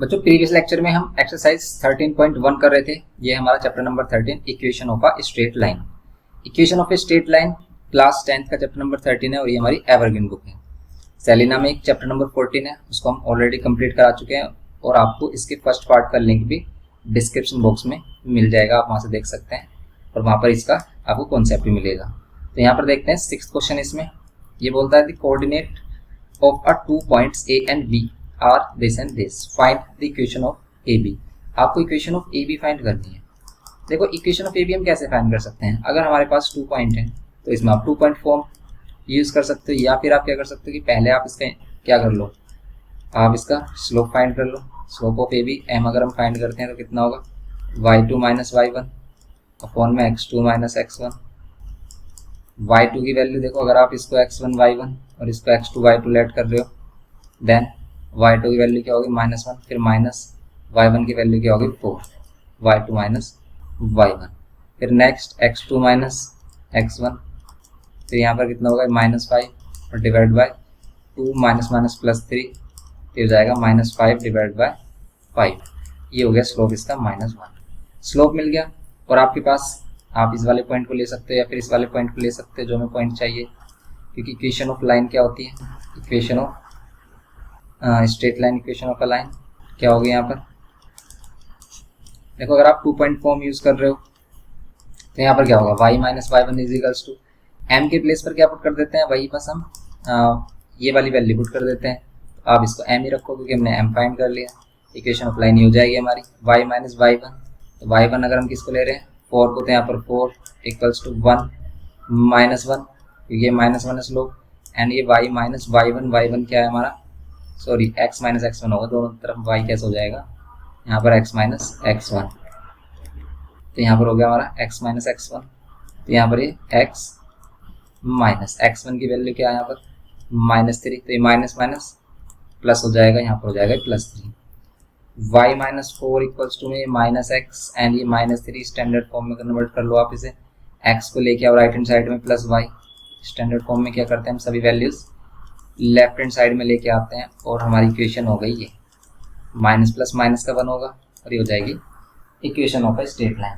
बच्चों previous lecture में हम एक्सरसाइज 13.1 कर रहे थे। ये हमारा chapter number 13 equation of a straight line. Equation of A straight line class 10th का चैप्टर नंबर 13 है और ये हमारी एवरग्रीन बुक है। सेलिना में एक चैप्टर नंबर 14 है, उसको हम ऑलरेडी कंप्लीट करा चुके हैं और आपको इसके फर्स्ट पार्ट का लिंक भी डिस्क्रिप्शन बॉक्स में मिल जाएगा, आप वहाँ से देख सकते हैं और वहाँ पर इसका आपको कॉन्सेप्ट भी मिलेगा। तो यहाँ पर देखते हैं 6th क्वेश्चन। इसमें ये बोलता है the coordinate of a 2 points A and B are this and this, find the equation of A B. आपको equation of A B find करनी है। देखो इक्वेशन ऑफ ए बी हम कैसे फाइंड कर सकते हैं, अगर हमारे पास 2 पॉइंट हैं तो इसमें आप 2 पॉइंट फॉर्म यूज कर सकते हो, या फिर आप क्या कर सकते हो कि पहले आप इसका क्या कर लो, आप इसका स्लोप फाइंड कर लो। Slope of A B M अगर हम फाइंड करते हैं तो कितना होगा, y2 माइनस y1 अपॉन में x2 माइनस x1। y2 की वैल्यू देखो, अगर आप इसको x1 y1 और इसको x2 y2 लेट कर रहे हो, देन y2 की वैल्यू क्या होगी -1, फिर माइनस y1 की वैल्यू क्या होगी 4, y2 माइनस y1, फिर नेक्स्ट x2 माइनस x1, फिर यहाँ पर कितना होगा -5 और divide by 2 minus minus plus 3, फिर जाएगा -5 डिवाइड बाय 5। ये हो गया स्लोप इसका -1। स्लोप मिल गया और आपके पास आप इस वाले पॉइंट को ले सकते हो या फिर इस वाले पॉइंट को ले सकते हो जो हमें पॉइंट चाहिए, क्योंकि इक्वेशन ऑफ लाइन क्या होती है, equation of straight line, equation of a line क्या होगी यहाँ पर। देखो अगर आप 2 पॉइंट फॉर्म यूज कर रहे हो तो यहाँ पर क्या होगा, y minus y1 is equals to m के प्लेस पर क्या पुट कर देते हैं, वही बस हम ये वाली वैल्यू पुट कर देते हैं। तो आप इसको m ही रखो क्योंकि हमने m फाइंड कर लिया। इक्वेशन ऑफ लाइन हो जाएगी हमारी y माइनस y1। तो y1 अगर हम किसको ले रहे हैं 4 को, तो यहाँ पर 4 इक्वल्स टू 1 माइनस 1, क्योंकि ये -1 है स्लोप, एंड ये y माइनस y1 क्या है हमारा, सॉरी x माइनस x1 होगा, दोनों तरफ y कैसे हो जाएगा, यहाँ पर x माइनस x1। तो यहाँ पर हो गया हमारा x माइनस x1, तो यहाँ पर ये x माइनस x1 की वैल्यू क्या है यहाँ पर -3, तो ये माइनस माइनस प्लस हो जाएगा, यहाँ पर हो जाएगा +3। y माइनस 4 इक्वल्स टू में माइनस x एंड ये -3 स्टैंडर्ड फॉर्म में कन्वर्ट कर लो आप इसे, x को लेके आओ राइट हैंड साइड में प्लस y। स्टैंडर्ड फॉर्म में क्या करते हैं हम, सभी वैल्यूज लेफ्ट हैंड साइड में लेके आते हैं और हमारी इक्वेशन हो गई ये माइनस प्लस माइनस का 1 होगा और ये हो जाएगी equation of a straight line.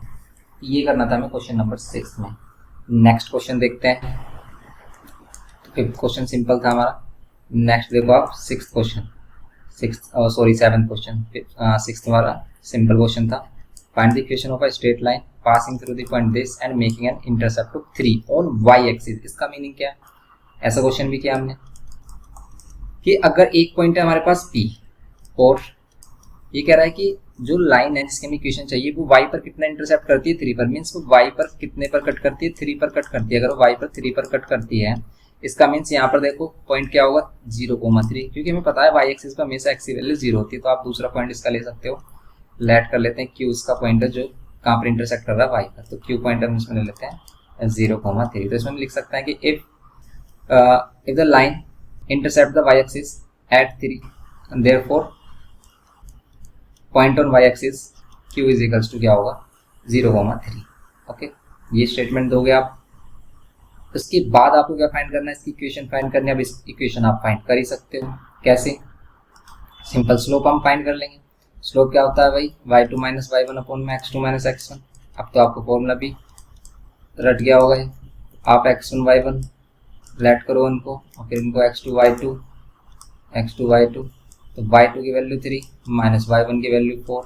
ये करना था हमें क्वेश्चन नंबर 6 में। नेक्स्ट क्वेश्चन देखते हैं। तो 5th क्वेश्चन सिंपल था हमारा। नेक्स्ट देखो आप 6th question, 7th question. 6th हमारा सिंपल क्वेश्चन था, find the equation of a straight line passing through the point this and making an intercept of 3 on y axis. इसका meaning क्या है, ऐसा क्वेश्चन भी किया हमने कि अगर एक पॉइंट है हमारे पास P और ये कह रहा है कि जो लाइन है जिसकी हमें इक्वेशन चाहिए वो y पर कितना इंटरसेप्ट करती है, 3 पर, मीन्स वो y पर कितने पर कट करती है, 3 पर कट करती है। अगर वो y पर 3 पर कट करती है, इसका मीन्स यहाँ पर देखो पॉइंट क्या होगा 0,3, क्योंकि हमें पता है y एक्सिस पर हमेशा x की वैल्यू 0 होती है। तो आप दूसरा पॉइंट इसका ले सकते हो, लेट कर लेते हैं Q इसका पॉइंट है जो कहाँ पर इंटरसेक्ट कर रहा है y पर, तो Q पॉइंट हम इसमें ले लेते हैं 0,3। तो इसमें हम लिख सकते हैं कि if the line intercept the y-axis at 3 and therefore point on y-axis q is equals to क्या होगा 0,3। ओके, ये स्टेटमेंट दोगे आप। उसके बाद आपको क्या फाइंड करना है, इसकी इक्वेशन फाइंड करनी है। अब इस इक्वेशन आप फाइंड कर ही सकते हो, कैसे, सिंपल स्लोप हम फाइंड कर लेंगे। स्लोप क्या होता है भाई, y2 माइनस y1 अपॉन में x2 माइनस x1। अब तो आपको फॉर्मूला भी रट गया होगा, आप x1 y1 लेट करो इनको और फिर इनको x2 y2, तो y2 की वैल्यू 3 माइनस y1 की वैल्यू 4,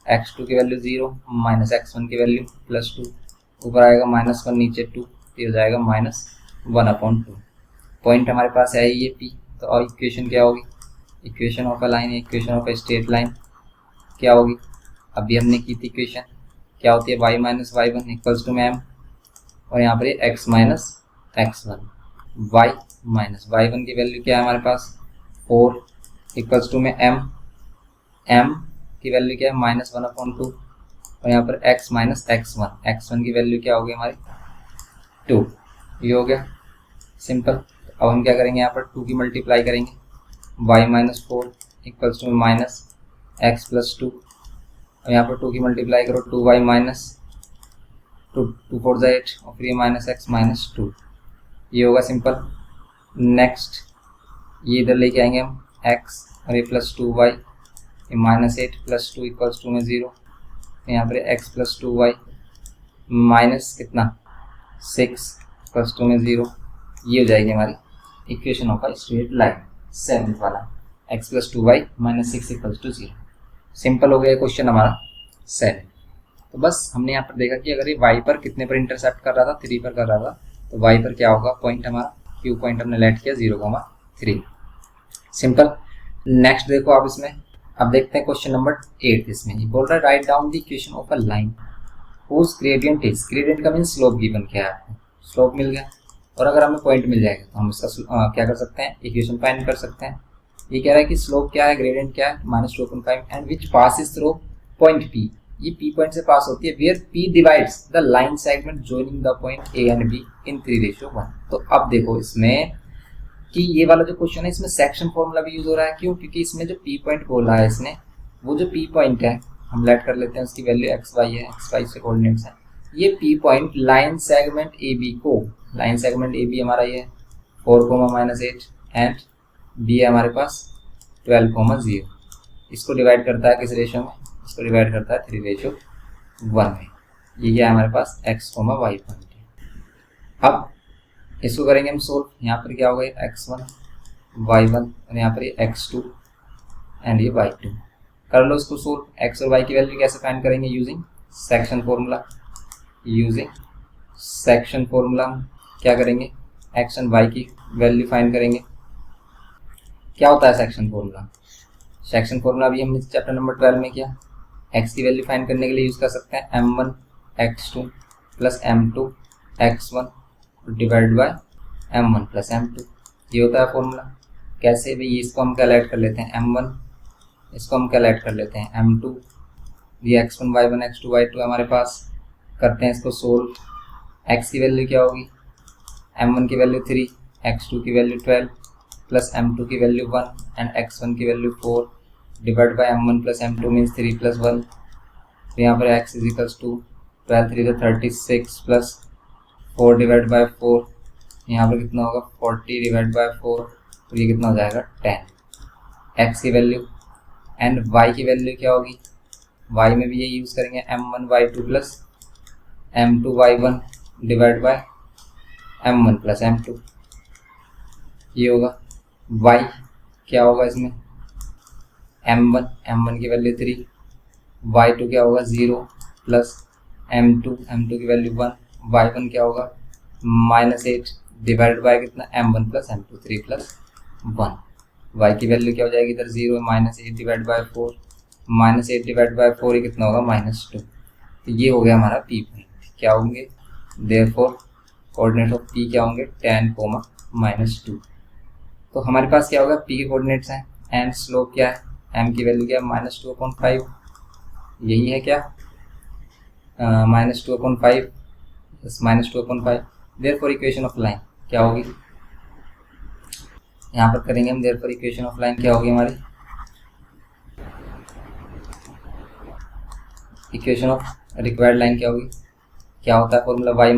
x2 की वैल्यू 0 माइनस x1 की वैल्यू +2, ऊपर आएगा -1 नीचे 2, ये हो जाएगा -1/2। पॉइंट हमारे पास है ये P। तो और इक्वेशन क्या होगी, equation of a line, equation of a straight line क्या होगी, अभी हमने की थी इक्वेशन क्या होती है, y minus y1 equals to m और यहाँ पर ये x minus x1। y minus y1 की वैल्यू क्या है हमारे पास 4 इक्वल्स टू में m की वैल्यू क्या है -1/2 और यहाँ पर x माइनस x1 की वैल्यू क्या होगी हमारी 2। ये हो गया सिंपल। अब हम क्या करेंगे, यहाँ पर 2 की मल्टीप्लाई करेंगे, y माइनस 4 इक्वल्स टू में -x प्लस 2 और यहाँ पर 2 की मल्टीप्लाई करो 2y माइनस 2 4 8 और फिर -x माइनस 2। ये होगा सिंपल। नेक्स्ट ये इधर लेके आएंगे हम x और ये +2y ये -8 + 2 = में 0, यहाँ पर x + 2y माइनस कितना 6 + 2 में 0, ये हो जाएगी हमारी equation of a straight line 7th वाला, x + 2y -6 = 0। सिंपल हो गया क्वेश्चन हमारा 7। तो बस हमने यहाँ पर देखा कि अगर ये y पर कितने पर इंटरसेप्ट कर रहा था, 3 पर कर रहा था, तो y पर क्या होगा पॉइंट हमारा, q पॉइंट हमने लेट किया 0,3। सिंपल। नेक्स्ट देखो आप इसमें, अब देखते हैं क्वेश्चन नंबर 8। इसमें ये बोल रहा है write down the equation of a line whose gradient is, gradient का मीन स्लोप गिवन किया है आपको, स्लोप मिल गया और अगर हमें पॉइंट मिल जाएगा तो हम इसका क्या कर सकते हैं, इक्वेशन फाइंड कर सकते हैं। ये कह रहा है कि स्लोप क्या है, ग्रेडियंट क्या है, -2.5 and which passes through point P, ये P पॉइंट से पास होती है, where P divides the line segment joining the point A and B in 3:1। तो अब देखो इसमें कि ये वाला जो क्वेश्चन है इसमें सेक्शन फॉर्मूला भी यूज हो रहा है। क्यों? क्योंकि इसमें जो P पॉइंट बोला है इसने, वो जो P पॉइंट है हम लेट कर लेते हैं, उसकी वैल्यू xy है, xy से कोऑर्डिनेट्स है। ये P point line segment AB को, लाइन सेगमेंट AB हमारा ये 4,-8 एंड B है हमारे पास 12,0, इसको डिवाइड करता है किस रेशियो में, इसको डिवाइड करता है 3:1 में। ये क्या है हमारे पास x, y पॉइंट है। अब इसको करेंगे हम सोल्व। यहाँ पर क्या होगा, x1 y1 और यहाँ पर ये x2 एंड ये y2। कर लो इसको सोल्व। x और y की वैल्यू कैसे फाइंड करेंगे, using section formula. Using section formula क्या करेंगे, x एंड y की वैल्यू फाइंड करेंगे। क्या होता है सेक्शन फॉर्मूला, सेक्शन फॉर्मूला भी हमने चैप्टर नंबर 12 में किया। x की वैल्यू फाइंड करने के लिए यूज कर सकते हैं m1 x2 + m2 x1 divide by m1 + m2, ये होता है फॉर्मूला। कैसे भी, इसको हम कैलकुलेट कर लेते हैं m1, इसको हम कैलकुलेट कर लेते हैं m2, ये x1 y1 x2 y2 हमारे पास। करते हैं इसको सोल्व। x की वैल्यू क्या होगी, m1 की वैल्यू 3, x2 की वैल्यू 12 + m2 की वैल्यू 1 एंड x1 की value 4 divide by m1 + m2 means 3 + 1। तो यहाँ पर x = 12 3 36 + 4 डिवाइड बाय 4, यहाँ पर कितना होगा 40 डिवाइड बाय 4, तो ये कितना हो जाएगा 10 x की वैल्यू। एंड y की वैल्यू क्या होगी, y में भी ये यूज़ करेंगे m1 y2 + m2 y1 divide by m1 + m2, ये होगा। y क्या होगा इसमें, m1 की वैल्यू 3, y2 क्या होगा 0 + m2 की वैल्यू 1, y1 क्या होगा -8 डिवाइड बाय कितना m1 + m2 3 + 1। y की वैल्यू क्या हो जाएगी इधर 0, -8 डिवाइड बाय 4, -8 डिवाइड बाय 4 ये कितना होगा -2। तो ये हो गया हमारा P पॉइंट। क्या होंगे, देयरफॉर कोऑर्डिनेट ऑफ P क्या होंगे 10, -2। तो हमारे पास क्या होगा, P के कोऑर्डिनेट्स हैं एंड स्लोप क्या है, m की वैल्यू क्या है -2/5, यही है क्या -2/5, -2/5। देयरफॉर इक्वेशन ऑफ लाइन क्या होगी, यहाँ पर करेंगे हम। देयरफॉर इक्वेशन ऑफ लाइन क्या होगी हमारी, इक्वेशन ऑफ रिक्वायर्ड लाइन क्या होगी, क्या होता है formula y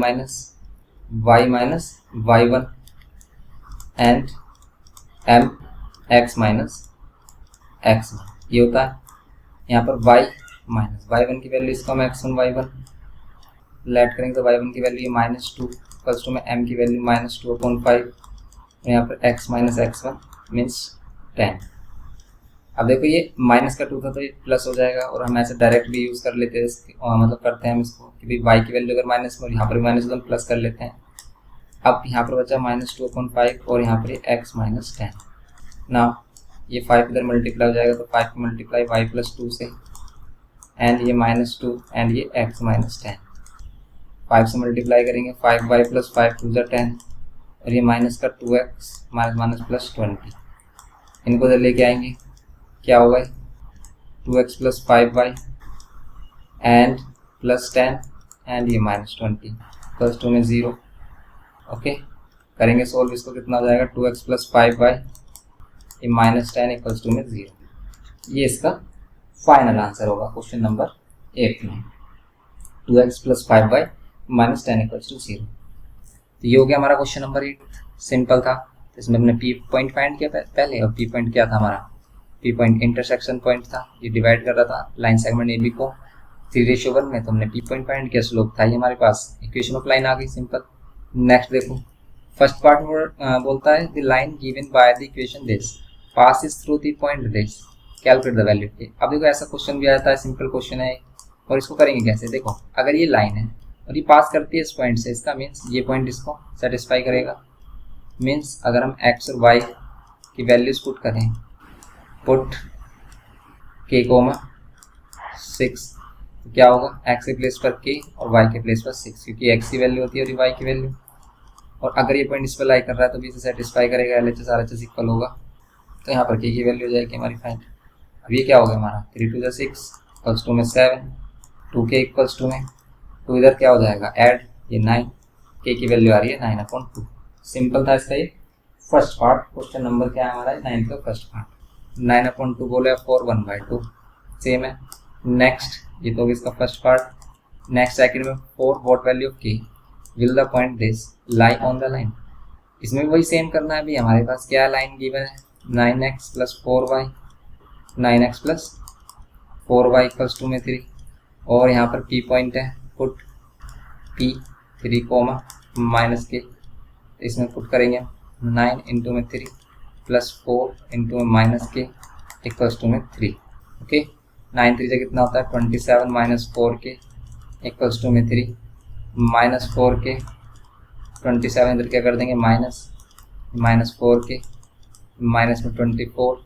y1 and m x - x1, ये होता है। यहाँ पर y1 की वैल्यू, इसको हम x1 y1 लेट करेंगे तो y1 की वैल्यू -2 + में m की वैल्यू -2/5, यहाँ पर x - x1 मीन्स 10। अब देखो ये माइनस का 2 था तो ये प्लस हो जाएगा, और हम ऐसे डायरेक्ट भी यूज़ कर लेते हैं, मतलब करते हैं हम इसको कि भाई y की वैल्यू अगर माइनस में और यहाँ पर भी माइनस तो हम प्लस कर लेते हैं। अब यहाँ पर बचा -2/5 और यहाँ पर x - 10 ना, ये 5 इधर मल्टीप्लाई हो जाएगा तो 5 मल्टीप्लाई y + 2 से एंड ये -2 एंड ये x - 10, 5 से मल्टीप्लाई करेंगे 5y + 5 2 = 10 और ये माइनस का 2x - +20, इनको इधर लेके आएंगे, क्या होगा 2x + 5y एंड +10 एंड ये -20 +2 में 0। ओके, करेंगे सोल्व इसको, कितना हो जाएगा 2x + 5y ये -10 = 2 में 0। ये इसका फाइनल आंसर होगा क्वेश्चन नंबर 8 में, 2x + 5y -10 = 0। तो ये हो गया हमारा क्वेश्चन नंबर 8, सिंपल था। इसमें हमने P पॉइंट फाइंड किया पहले, और P पॉइंट क्या था हमारा पी पॉइंट इंटरसेक्शन पॉइंट था, ये डिवाइड कर रहा था लाइन सेगमेंट ए बी को 3:1 में, तो हमने पी पॉइंट फाइंड किया, स्लोप था ये हमारे पास, इक्वेशन ऑफ लाइन आ गई सिंपल। नेक्स्ट देखो फर्स्ट पार्ट में बोलता है the line given by the equation this passes through the point this calculate the value के। अब देखो ऐसा क्वेश्चन भी आ जाता है, सिंपल क्वेश्चन है और इसको करेंगे कैसे। देखो अगर ये लाइन है और ये पास करती है इस पॉइंट से, इसका मीन्स ये पॉइंट इसको सेटिस्फाई करेगा। मीन्स अगर हम एक्स और वाई की वैल्यूज पुट करें, पुट k, 6, तो क्या होगा, x के प्लेस पर k और y के प्लेस पर 6, क्योंकि x की वैल्यू होती है और y की वैल्यू। और अगर ये पॉइंट इस पर लाई कर रहा है तो भी इसे सेटिस्फाई करेगा, LHS RHS इक्वल होगा, तो यहाँ पर k की वैल्यू हो जाएगी हमारी फाइंड। अब ये क्या होगा हमारा 3 2 6 इक्वल्स टू में 7, 2k इक्वल्स टू में 2 इधर क्या हो जाएगा ऐड, ये 9, k की वैल्यू आ रही है 9/2। सिंपल था इसका ये फर्स्ट पार्ट। क्वेश्चन नंबर क्या है हमारा 9 का फर्स्ट पार्ट। 9/2 बोले 4 1/2 सेम है। नेक्स्ट ये तो इसका फर्स्ट पार्ट। नेक्स्ट सेकंड में 4 what value of k will the point this lie on the line. इसमें भी वही सेम करना है। अभी हमारे पास क्या लाइन गिवन है 9x + 4y, 9x + 4y equals to में 3, और यहाँ पर p पॉइंट है, पुट p 3, -k, इसमें पुट करेंगे 9 इंटू में 3 + 4 इंटू में -k इक्वल्स टू में 3। ओके 9 3 से कितना होता है 27 - 4k इक्वल्स टू में 3, -4k 27 इधर क्या कर देंगे -4k माइनस में 24,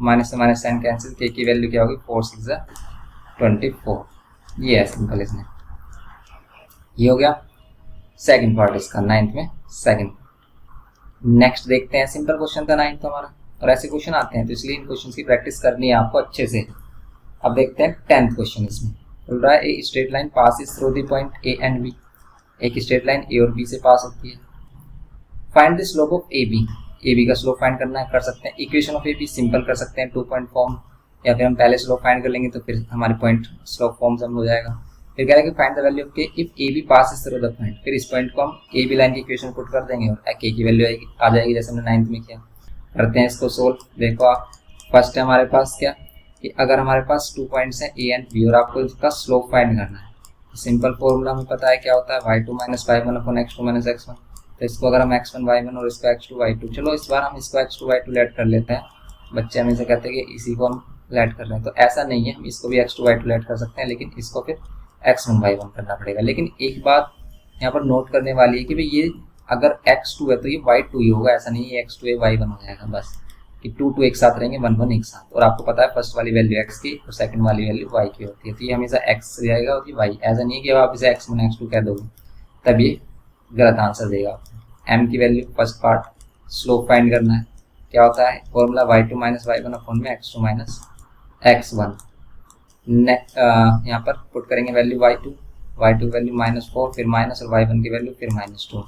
माइनस से माइनस साइन कैंसिल, k की वैल्यू क्या होगी 4 6 24। ये है सिंपल इसमें। ये हो गया सेकंड पार्ट इसका 9th में सेकंड। नेक्स्ट देखते हैं, सिंपल क्वेश्चन था 9th हमारा, और ऐसे क्वेश्चन आते हैं तो इसलिए इन क्वेश्चन की प्रैक्टिस करनी है आपको अच्छे से। अब देखते हैं 10th क्वेश्चन। इसमें बोल रहा है a straight line passes through the point A and B. एक स्ट्रेट लाइन ए और बी से पास होती है। Find the slope of A B. A B का स्लोप फाइंड करना है, कर सकते हैं। Equation of A B simple कर सकते हैं 2 पॉइंट फॉर्म, या फिर हम पहले स्लोप फाइंड कर लेंगे तो फिर हमारे पॉइंट स्लोप फॉर्म से हो जाएगा। फिर कह रहे हैं कि find the value of K if A B passes through the point. फिर इस पॉइंट को हम ए बी लाइन की इक्वेशन पुट कर देंगे और के की वैल्यू आ जाएगी, जैसे हमने 9th में किया। करते हैं इसको सोल्व। देखो आप फर्स्ट है हमारे पास क्या कि अगर हमारे पास 2 पॉइंट्स हैं ए एंड बी और आपको इसका स्लोप फाइंड करना है, सिंपल फॉर्मूला हमें पता है क्या होता है y2 - y1 x2 - x1। तो इसको अगर हम x1 y1 और इसको x2 y2, चलो इस बार हम इसको x2 y2 लेट कर लेते हैं। बच्चे हमें से कहते हैं कि इसी को हम लेट कर रहे हैं, तो ऐसा नहीं है, हम इसको भी x2 y2 लेट कर सकते हैं, लेकिन इसको फिर x1 y1 करना पड़ेगा। लेकिन एक बात यहाँ पर नोट करने वाली है कि भाई ये अगर x2 है तो ये y2 ही होगा, ऐसा नहीं है x2 y1 हो जाएगा बस, कि 2 2 एक साथ रहेंगे, 1 1 एक साथ। और आपको पता है फर्स्ट वाली वैल्यू x की और सेकंड वाली वैल्यू y की होती है, तो ये हमेशा x रहेगा और ये y। ऐसा नहीं है कि आप इसे x1 x2 कह दोगे तब ये गलत आंसर देगा आपको। m की value first part slope find करना है, क्या होता है फॉर्मूला y2 - y1 अपॉन में x2 - x1। यहाँ पर पुट करेंगे वैल्यू y2 वैल्यू -4, फिर माइनस, और y1 की वैल्यू फिर -2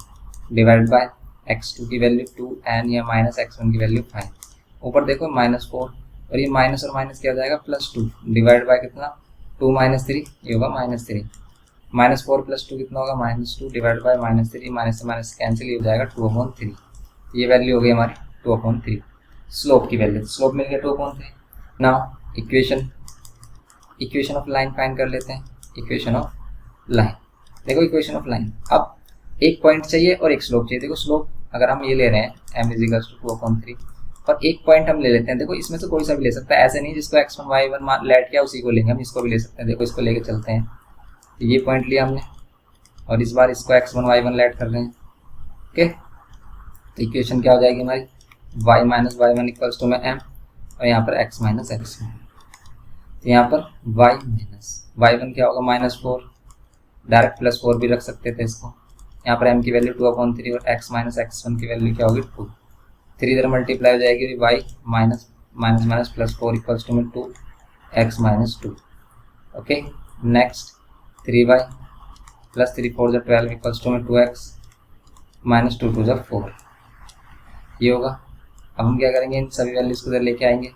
डिवाइड बाय x2 की वैल्यू 2 एंड या -x1 की वैल्यू 5। ऊपर देखो -4 और ये माइनस और माइनस क्या हो जाएगा +2 डिवाइड बाय कितना 2 - 3, ये होगा -3। -4 + 2 कितना होगा -2 डिवाइड बाय -3, माइनस से माइनस कैंसिल, ये हो जाएगा 2/3। ये वैल्यू हो गई हमारी 2/3 स्लोप की वैल्यू। स्लोप मिल गया 2/3। Now equation of line find कर लेते हैं। इक्वेशन ऑफ लाइन, देखो इक्वेशन ऑफ लाइन, अब एक पॉइंट चाहिए और एक स्लोप चाहिए। देखो स्लोप अगर हम ये ले रहे हैं m = 2/3 और एक पॉइंट हम ले लेते हैं, देखो इसमें से कोई सा भी ले सकता है, ऐसे नहीं जिसको x1 y1 लेट किया उसी को लेंगे, हम इसको भी ले सकते हैं। देखो इसको लेके चलते हैं, तो ये पॉइंट लिया हमने और इस बार इसको x1 y1 लेट कर रहे हैं। ओके तो इक्वेशन क्या हो जाएगी हमारी y - y1 इक्वल्स टू में m और यहाँ पर x - x1। तो यहाँ पर y1 क्या होगा -4, डायरेक्ट +4 भी रख सकते थे इसको। यहाँ पर m की वैल्यू 2/3 और x - x1 की वैल्यू क्या होगी 2। 3 इधर मल्टीप्लाई हो जाएगी, y -+4 इक्वल्स टू में 2x - 2। Okay next 3y + 3 4 12 equals to में 2x - 2 2 4। ये होगा। अब हम क्या करेंगे, इन सभी वैल्यूज को इधर लेके आएंगे,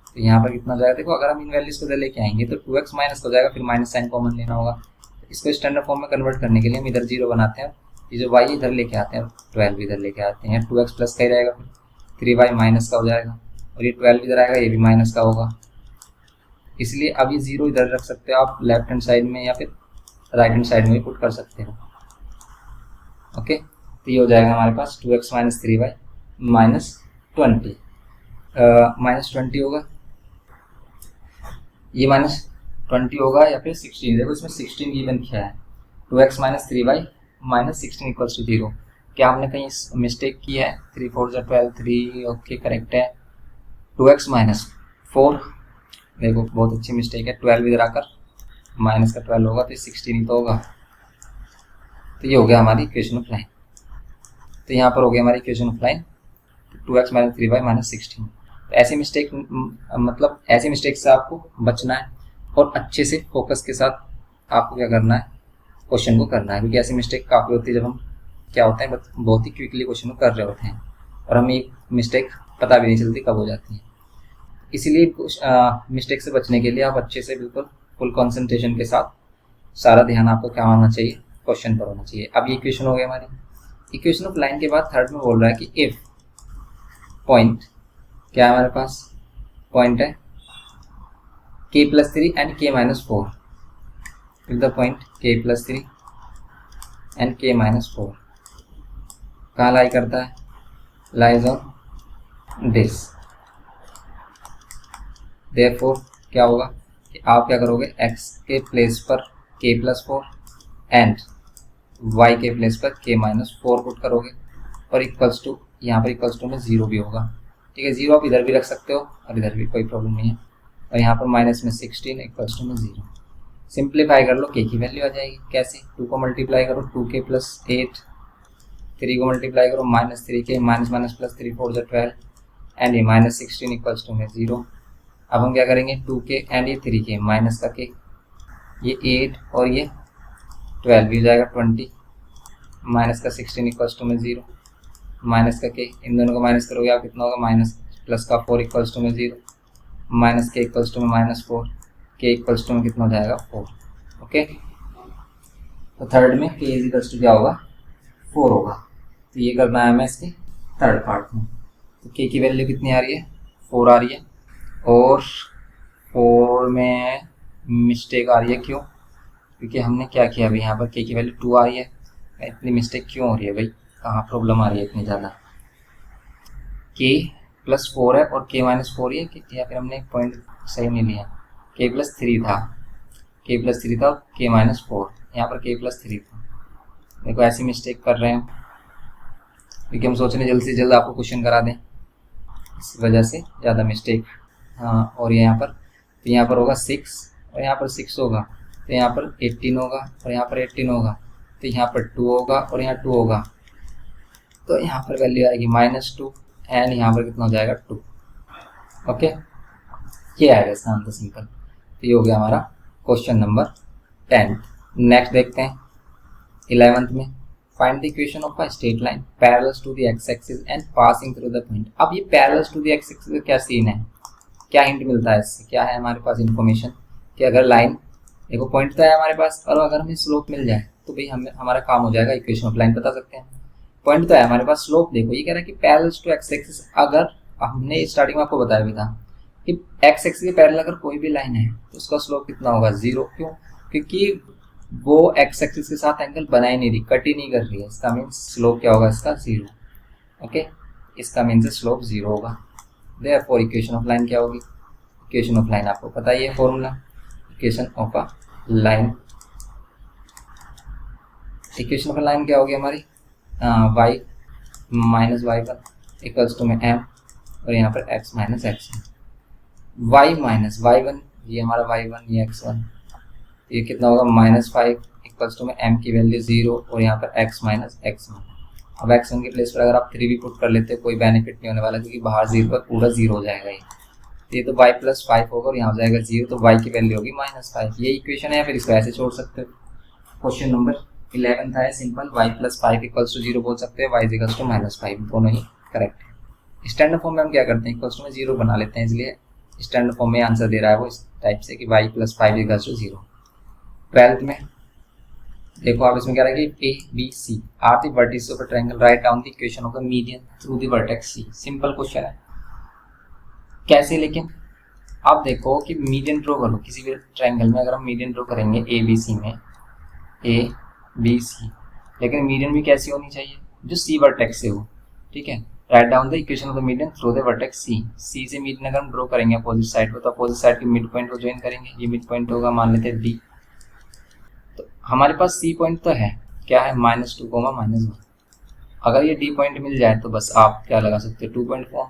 तो यहाँ पर कितना जाएगा, देखो अगर हम इन वैल्यूज को इधर लेके आएंगे तो 2x माइनस हो जाएगा, फिर माइनस साइन कॉमन लेना होगा। तो इसको स्टैंडर्ड फॉर्म में कन्वर्ट करने के लिए हम इधर 0 बनाते हैं, ये जो y इधर लेके आते हैं, 12 इधर लेके आते हैं, 2x प्लस का ही रहेगा, फिर 3y माइनस का हो जाएगा और ये 12 इधर आएगा, ये भी माइनस का होगा, इसलिए अब ये 0 इधर रख सकते हो आप लेफ्ट हैंड साइड में या फिर राइट हैंड साइड में भी पुट कर सकते हो। ओके, तो ये हो जाएगा हमारे पास 2x माइनस 3y माइनस 20 होगा, ये माइनस 20 होगा या फिर 16। देखो इसमें 16 गिवन क्या है, 2x minus 3y minus 16 equals to 0। क्या हमने कहीं मिस्टेक की है? 3 4 12 3, ओके करेक्ट है। 2x माइनस 4, देखो बहुत अच्छी मिस्टेक है, 12 इधर आकर माइनस का 12 होगा तो 16 ही तो होगा। तो ये हो गया हमारी इक्वेशन ऑफ लाइन। तो यहाँ पर हो गया हमारी equation of line 2x minus 3y minus 16। तो ऐसी मिस्टेक मतलब ऐसी मिस्टेक से आपको बचना है और अच्छे से फोकस के साथ आपको क्या करना है, क्वेश्चन को करना है, क्योंकि ऐसी मिस्टेक काफ़ी होती है जब हम क्या होता है बहुत ही क्विकली क्वेश्चन को कर रहे होते हैं और हमें एक मिस्टेक पता भी नहीं चलती कब हो जाती है। इसीलिए मिस्टेक से बचने के लिए आप अच्छे से बिल्कुल फुल कंसंट्रेशन के साथ सारा ध्यान आपको क्या होना चाहिए, क्वेश्चन पर होना चाहिए। अब ये इक्वेशन हो गया हमारी। इक्वेशन ऑफ लाइन के बाद थर्ड में बोल रहा है कि इफ पॉइंट, क्या है हमारे पास पॉइंट है k+3 and k-4, if the point k+3 and k-4 कहाँ लाई करता है, लाइज ऑन दिस। देयरफॉर क्या होगा कि आप क्या करोगे, x के प्लेस पर k+4 एंड y के प्लेस पर k-4 पुट करोगे और इक्वल्स टू, यहाँ पर इक्वल्स टू में 0 भी होगा, ठीक है। 0 आप इधर भी रख सकते हो और इधर भी, कोई प्रॉब्लम नहीं है। और यहाँ पर माइनस में 16 इक्वल्स टू में 0। सिंप्लीफाई कर लो, k की वैल्यू आ जाएगी। कैसे? 2 को मल्टीप्लाई करो 2k + 8, 3 को मल्टीप्लाई करो -3k, minus minus plus 3 4 12 and ये -16 इक्वल्स टू में 0। अब हम क्या करेंगे, 2k एंड ये 3k माइनस का k, ये 8 और ये 12 भी हो जाएगा 20, माइनस का 16 इक्वल्स टू में 0, माइनस का k, इन दोनों को माइनस करोगे आप कितना होगा, माइनस प्लस का 4 इक्वल्स टू में 0, माइनस k इक्वल्स टू में -4, k इक्वल्स टू में कितना हो जाएगा 4। ओके, तो थर्ड में k इक्वल्स टू क्या होगा, 4 होगा। तो ये करना है हमें इसके थर्ड पार्ट में। तो k की वैल्यू कितनी आ रही है, 4 आ रही है और 4 में मिस्टेक आ रही है, क्यों? क्योंकि हमने क्या किया अभी, यहाँ पर k की वैल्यू 2 आ रही है। इतनी मिस्टेक क्यों हो रही है भाई, कहाँ प्रॉब्लम आ रही है इतनी ज़्यादा? k+4 है और k-4 है, या फिर हमने एक पॉइंट सही नहीं लिया, k+3 था, k+3 था, k-4, यहाँ पर k+3 था। देखो ऐसी मिस्टेक कर रहे हैं क्योंकि हम सोच रहे हैं जल्द से जल्द आपको क्वेश्चन करा दें, इस वजह से ज़्यादा मिस्टेक। हाँ, और यहाँ पर, तो यहाँ पर होगा 6 और यहाँ पर 6 होगा, तो यहाँ पर 18 होगा और यहाँ पर 18 होगा, तो यहाँ पर 2 होगा और यहाँ 2 होगा, तो यहाँ पर वैल्यू आएगी -2 एंड यहाँ पर कितना हो जाएगा 2। ओके, ये आएगा इसका आंसर सिंपल। तो ये हो गया हमारा क्वेश्चन नंबर 10। नेक्स्ट देखते हैं 11th में, find the equation of a straight line parallel to the x axis and passing through the point. अब ये parallel to the x axis का क्या सीन है, क्या हिंट मिलता है इससे, क्या है हमारे पास इन्फॉर्मेशन कि अगर लाइन, देखो पॉइंट तो है हमारे पास और अगर हमें स्लोप मिल जाए तो भाई हमें हमारा काम हो जाएगा, इक्वेशन ऑफ लाइन बता सकते हैं। पॉइंट तो है हमारे पास, स्लोप देखो ये कह रहा है कि पैरेलल टू एक्स एक्सिस, अगर हमने स्टार्टिंग में आपको बताया भी था कि एक्स एक्सिस के पैरेलल अगर कोई भी लाइन है तो उसका स्लोप कितना होगा, 0। क्यों? क्योंकि वो एक्स एक्सिस के साथ एंगल बना ही नहीं रही, कट ही नहीं कर रही है, इसका मीन्स स्लोप क्या होगा इसका, 0। ओके, इसका मीन्स स्लोप 0 होगा। देयरफॉर इक्वेशन ऑफ लाइन क्या होगी, इक्वेशन ऑफ लाइन आपको पता ही है formula, equation of a line, equation of a line क्या होगी हमारी, y minus y1 equals to में m और यहाँ पर x minus x1, y minus y1, ये हमारा y1, ये x1, ये कितना होगा -5 इक्वल्स टू में m की वैल्यू 0 और यहाँ पर x माइनस x1। अब x1 के प्लेस पर अगर आप 3 भी पुट कर लेते हो कोई बेनिफिट नहीं होने वाला, क्योंकि बाहर 0 पर पूरा 0 हो जाएगा। ये तो y+5 होगा और यहाँ हो जाएगा 0, तो y की वैल्यू होगी -5। ये इक्वेशन है, या फिर इसको ऐसे छोड़ सकते हो। क्वेश्चन नंबर 11 था सिंपल, y+5 इक्वल्स टू 0 बोल सकते हैं, y इक्वल्स टू -5, दोनों ही करेक्ट है। स्टैंडर्ड फॉर्म में हम क्या करते हैं, इक्वल्स टू में 0 बना लेते हैं, इसलिए स्टैंडर्ड फॉर्म में आंसर दे रहा है वो इस टाइप से कि y+5 इक्वल्स टू 0। 12th में देखो आप इसमें क्या रहा है कि A, B, C are the vertices of a triangle, write down the equation of the median through the vertex C। Simple question है, कैसे, लेकिन आप देखो कि मीडियन ड्रॉ करो किसी भी ट्रायंगल में, अगर हम मीडियन ड्रॉ करेंगे ए बी सी में, ए बी सी, लेकिन मीडियन भी कैसी होनी चाहिए, जो सी वर्टेक्स से हो, ठीक है। Write down the equation of the median through the vertex C, C से मीडियन अगर हम ड्रॉ करेंगे अपोजिट साइड को, तो अपोजिट साइड के मिड पॉइंट को ज्वाइन करेंगे, ये मिड पॉइंट होगा, मान लेते हैं डी। तो हमारे पास सी पॉइंट तो है, क्या है, -2, -1। अगर ये डी पॉइंट मिल जाए तो बस आप क्या लगा सकते हो, 2.4,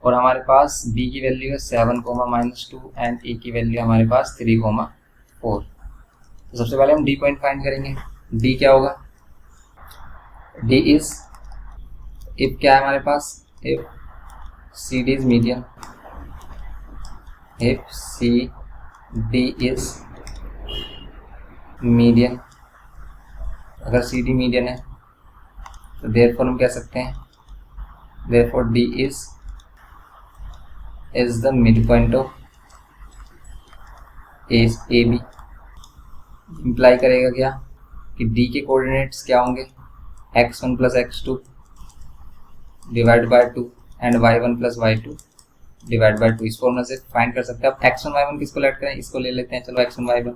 और हमारे पास बी की वैल्यू है 7, -2 एंड ए की वैल्यू हमारे पास 3, 4। तो सबसे पहले हम डी पॉइंट फाइंड करेंगे। डी क्या होगा, डी इज, इफ क्या है हमारे पास, if C D is median, if C D is median, अगर सी डी मीडियन है तो देयरफॉर हम कह सकते हैं, therefore D is the mid point of A B. Imply करेगा क्या कि डी के कोऑर्डिनेट्स क्या होंगे, x1 + x2 divide by 2 and y1 + y2 divide by 2। इस फॉर्मूला से फाइंड कर सकते हैं। आप x1 y1 किसको लेट करें, इसको ले लेते हैं, चलो x1 y1,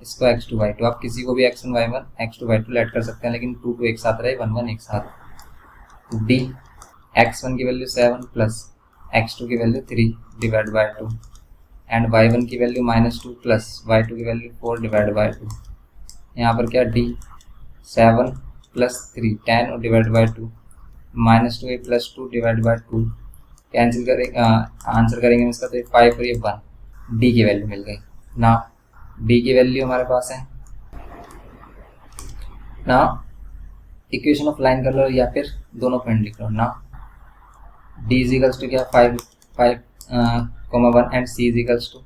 इसको x2 y2, आप किसी को भी x1 y1 x2 y2 late कर सकते हैं, लेकिन 2 एक साथ रहे, 1 1 एक साथ। डी x1 की वैल्यू 7 प्लस x2 की value 3 divide by 2 and y1 की वैल्यू -2 प्लस y2 की वैल्यू 4 डिवाइड बाय 2। यहाँ पर क्या, डी 7 + 3 10 और divide by 2, -2a + 2 divide bye 2, cancel करेंगे, आंसर करेंगे इसका तो 5 और ये 1, डी की वैल्यू मिल गई ना। डी की वैल्यू हमारे पास है ना, इक्वेशन ऑफ लाइन कर लो या फिर दोनों पॉइंट लिख लो ना। डी इज इक्वल्स टू क्या, 5, 1 and C is equals to